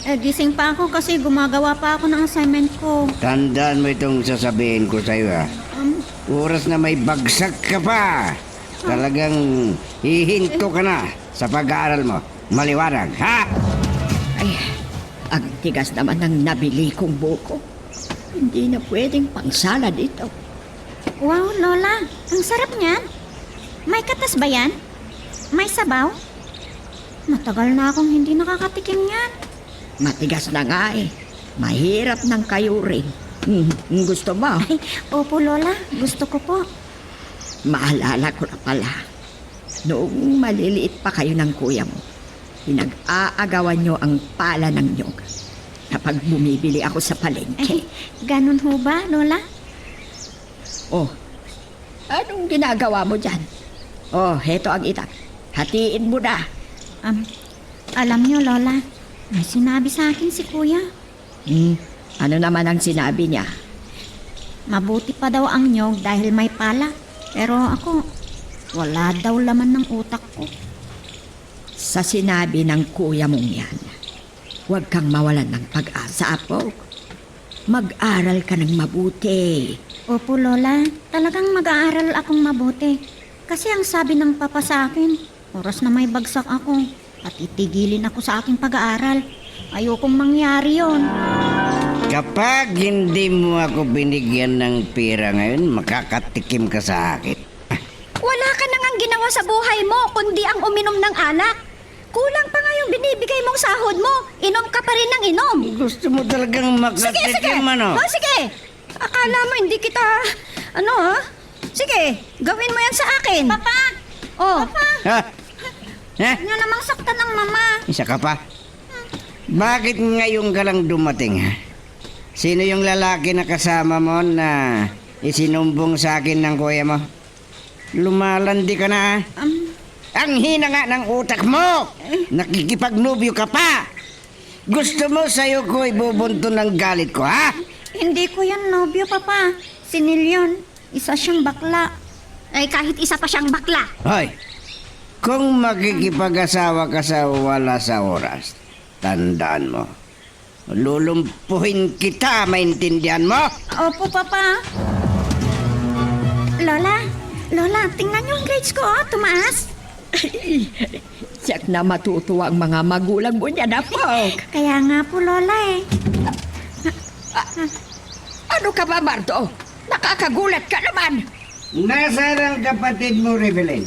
Gising pa ako kasi gumagawa pa ako ng assignment ko. Tandaan mo itong sasabihin ko sa'yo, ha? Oras na may bagsak ka pa. Talagang hihinto ka na sa pag-aaral mo. Maliwanag, ha? Ay, ang tigas naman ng nabili kong buko. Hindi na pwedeng pangsala dito. Wow, Lola. Ang sarap niyan. May katas ba yan? May sabaw? Matagal na akong hindi nakakatikim niyan. Matigas na nga eh. Mahirap ng kayurin. Gusto mo? Ay, opo, Lola. Gusto ko po. Maalala ko na pala. Noong maliliit pa kayo ng kuya mo, pinag-aagawan nyo ang pala ng nyog kapag bumibili ako sa palengke. Ganun ho ba, Lola? Oh, anong ginagawa mo dyan? Oh, heto ang itak. Hatiin mo na. Alam niyo, Lola, may sinabi sa akin si Kuya. Ano naman ang sinabi niya? Mabuti pa daw ang nyog dahil may pala. Pero ako, wala daw laman ng utak ko. Sa sinabi ng kuya mong yan, huwag kang mawalan ng pag-asa, Apo. Mag-aral ka ng mabuti. Opo, Lola. Talagang mag-aaral akong mabuti. Kasi ang sabi ng papa sa akin, oras na may bagsak ako at itigilin ako sa aking pag-aaral. Ayokong mangyari yon. Kapag hindi mo ako binigyan ng pera ngayon, makakatikim ka sa akin. Wala ka nang ang ginawa sa buhay mo, kundi ang uminom ng alak. Kulang pa nga yung binibigay mong sahod mo. Inom ka pa rin ng inom. Gusto mo talagang makatikim, ano? Oh, sige. Akala mo hindi kita, ano ha? Sige, gawin mo yan sa akin. Papa! Oh. Papa! Ha? Ha? Huwag niyo namang saktan ng mama. Isa ka pa? Bakit ngayon ka lang dumating, ha? Sino yung lalaki na kasama mo na isinumbong sa akin ng kuya mo? Lumalandi ka na, ha? Ang hina nga ng utak mo! Nakikipagnubyo ka pa! Gusto mo sa'yo ko ibubunto ng galit ko, ha? Hindi ko yan nobyo, Papa. Si Nilyon, isa siyang bakla. Ay, kahit isa pa siyang bakla. Hoy, kung makikipag-asawa ka sa wala sa oras, tandaan mo, lulumpuhin kita, maintindihan mo? Opo, Papa. Lola, tingnan niyo ang grades ko, oh, tumaas. Siyak na matutuwa ang mga magulang mo niya na, Pog. Kaya nga po, Lola eh. Ano ka ba, Marto? Nakakagulat ka naman. Nasaan ang kapatid mo, Revelin?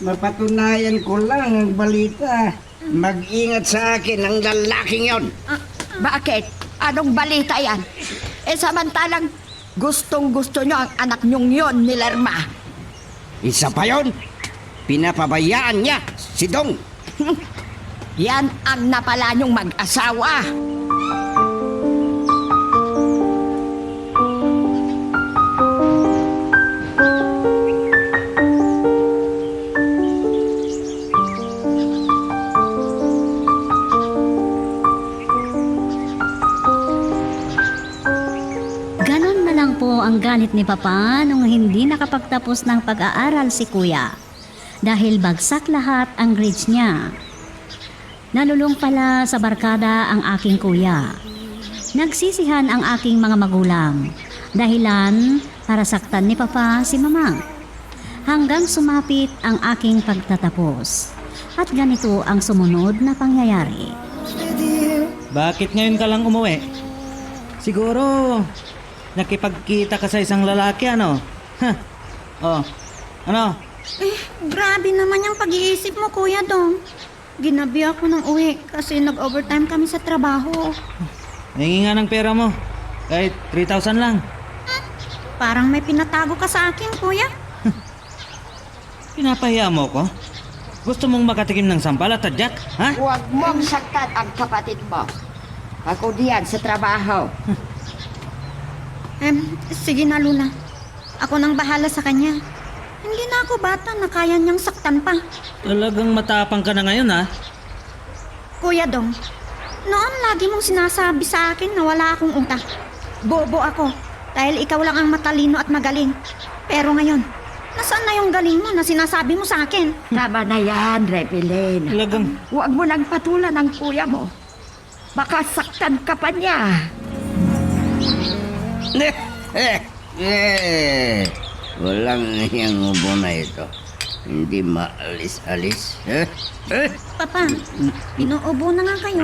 Mapatunayan ko lang ang balita. Mag-ingat sa akin ang lalaking yon. Bakit? Anong balita yan? Samantalang gustong-gusto nyo ang anak nyong yon ni Lerma. Isa pa yon, pinapabayaan niya si Dong. Yan ang napala nyong mag-asawa. Ang galit ni Papa nung hindi nakapagtapos ng pag-aaral si Kuya dahil bagsak lahat ang grades niya. Nalulung pala sa barkada ang aking kuya. Nagsisihan ang aking mga magulang dahilan para saktan ni Papa si Mamang hanggang sumapit ang aking pagtatapos. At ganito ang sumunod na pangyayari. Bakit ngayon ka lang umuwi? Siguro nakipagkita ka sa isang lalaki, ano? Oh, ano? Grabe naman yung pag-iisip mo, Kuya Dong. Ginabi ako ng uwi kasi nag-overtime kami sa trabaho. Hingi nga ng pera mo. Kahit 3,000 lang. Parang may pinatago ka sa akin, Kuya. Pinapahiya mo ko? Gusto mong makatikim ng sampal at tadyak, ha? Huwag mong saktan ang kapatid mo. Ako diyan sa trabaho. Sige na, Luna. Ako nang bahala sa kanya. Hindi na ako bata na kaya niyang saktan pa. Talagang matapang ka na ngayon, ha? Kuya Dong, noon lagi mong sinasabi sa akin na wala akong utak. Bobo ako dahil ikaw lang ang matalino at magaling. Pero ngayon, nasaan na yung galing mo na sinasabi mo sa akin? Tama na yan, Rebelin. Talagang... Huwag mo nang patulan ang kuya mo. Baka saktan ka pa niya. Walang niyang ubo na ito. Hindi maalis-alis. Papa, inuubo na nga kayo.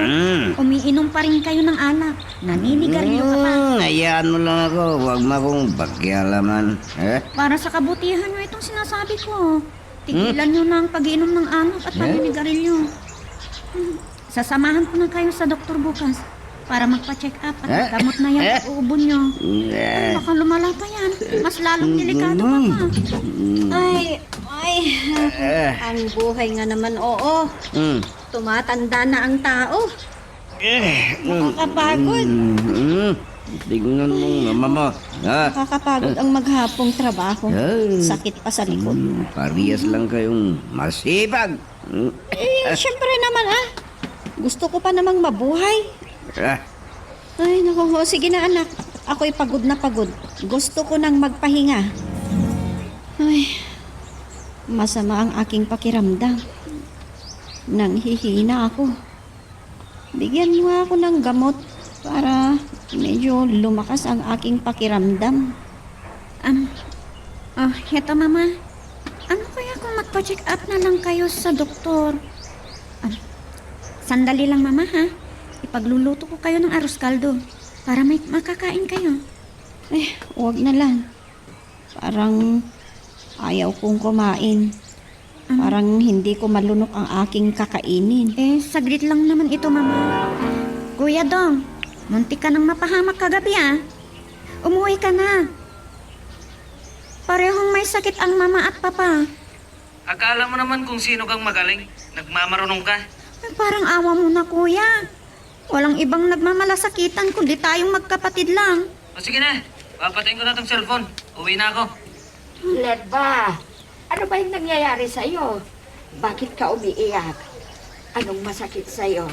Umiinom pa rin kayo ng alak. Naninigarilyo ka pa. Hayaan mo lang ako. Huwag mo akong pakialaman. Para sa kabutihan nyo itong sinasabi ko. Tigilan nyo na ang pag-iinom ng alak at paninigarilyo. Sasamahan ko na kayo sa doktor bukas para magpa-check up at gamot na yan ang uubo nyo. Ay, baka lumala pa yan. Mas lalong delikado pa pa. Ang buhay nga naman, oo. Tumatanda na ang tao. Nakakapagod. Tignan mo, mama mo. Nakakapagod ang maghapong trabaho. Sakit pa sa likod. Parehas lang kayong masipag. Siyempre naman Gusto ko pa namang mabuhay. Ay, naku, sige na anak. Ako'y pagod na pagod. Gusto ko nang magpahinga. Ay, masama ang aking pakiramdam. Nanghihina ako. Bigyan mo ako ng gamot para medyo lumakas ang aking pakiramdam. Heto mama. Ano kaya kung magpa-check up na lang kayo sa doktor? Sandali lang mama ha. Ipagluluto ko kayo ng arroz caldo para may makakain kayo. Huwag na lang. Parang ayaw kong kumain. Parang hindi ko malunok ang aking kakainin. Saglit lang naman ito mama. Kuya Dong, muntik ka nang mapahamak kagabi Umuwi ka na. Parehong may sakit ang mama at papa. Akala mo naman kung sino kang magaling. Nagmamarunong ka. Parang awa mo na kuya. Walang ibang nagmamalasakitan kundi tayong magkapatid lang. O sige na, papatayin ko na tong cellphone. Uwi na ako. Lerba, ano ba yung nangyayari sa'yo? Bakit ka umiiyak? Anong masakit sa'yo?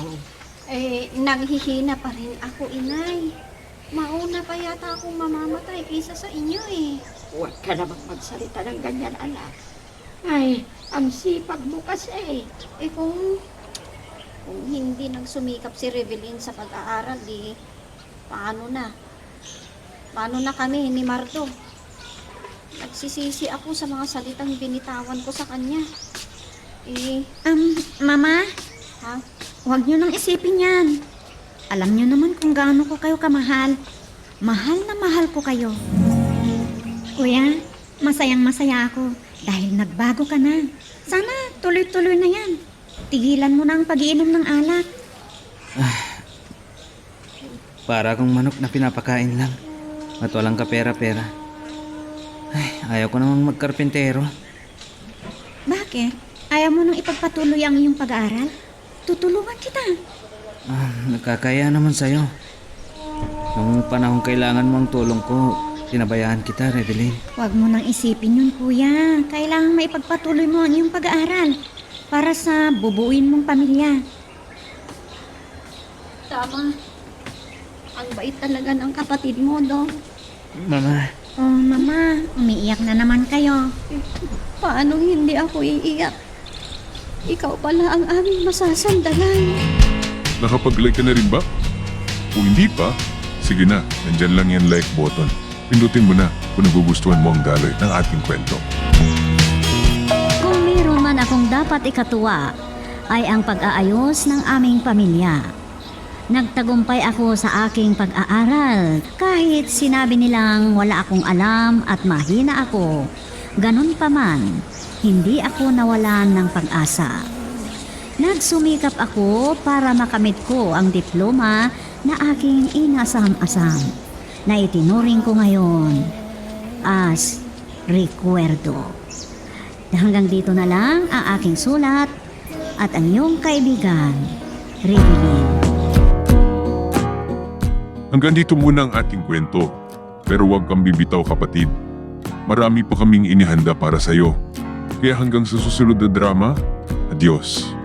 Nanghihina pa rin ako, inay. Mauna pa yata akong mamamatay kaysa sa inyo Huwag ka namang magsalita ng ganyan, anak. Ay, ang sipag mo kasi. Kung hindi nagsumikap si Revelyn sa pag-aaral, paano na? Paano na kami ni Marto? Nagsisisi ako sa mga salitang binitawan ko sa kanya. Mama? Huwag niyo nang isipin yan. Alam niyo naman kung gaano ko kayo kamahal. Mahal na mahal ko kayo. Kuya, masayang-masaya ako dahil nagbago ka na. Sana tuloy-tuloy na yan. Tigilan mo na ang pag-iinom ng alak. Para akong manok na pinapakain lang. At walang kapera-pera. Ayaw ko namang magkarpintero. Bakit? Ayaw mo nang ipagpatuloy ang iyong pag-aaral? Tutulungan kita. Nakakaya naman sa'yo. Nung panahong kailangan mo ang tulong ko, tinabayaan kita, Revelyn. Huwag mo nang isipin yun, kuya. Kailangan maipagpatuloy mo ang iyong pag-aaral para sa bubuin mong pamilya. Tama. Ang bait talaga ng kapatid mo, Dong. Mama. Mama, umiiyak na naman kayo. Paano hindi ako iiyak? Ikaw pala ang aming masasandalan. Nakapag-like ka na rin ba? Kung hindi pa, sige na, nandyan lang yan like button. Pindutin mo na kung nagugustuhan mo ang daloy ng ating kwento. Kung meron man akong dapat ikatuwa, ay ang pag-aayos ng aming pamilya. Nagtagumpay ako sa aking pag-aaral kahit sinabi nilang wala akong alam at mahina ako. Ganun pa man, hindi ako nawalan ng pag-asa. Nagsumikap ako para makamit ko ang diploma na aking inasam-asam na itinuring ko ngayon as recuerdo. Hanggang dito na lang ang aking sulat at ang iyong kaibigan, Revelyn. Hanggang dito muna ang ating kwento. Pero huwag kang bibitaw kapatid. Marami pa kaming inihanda para sa'yo. Kaya hanggang sa susunod na drama, adios.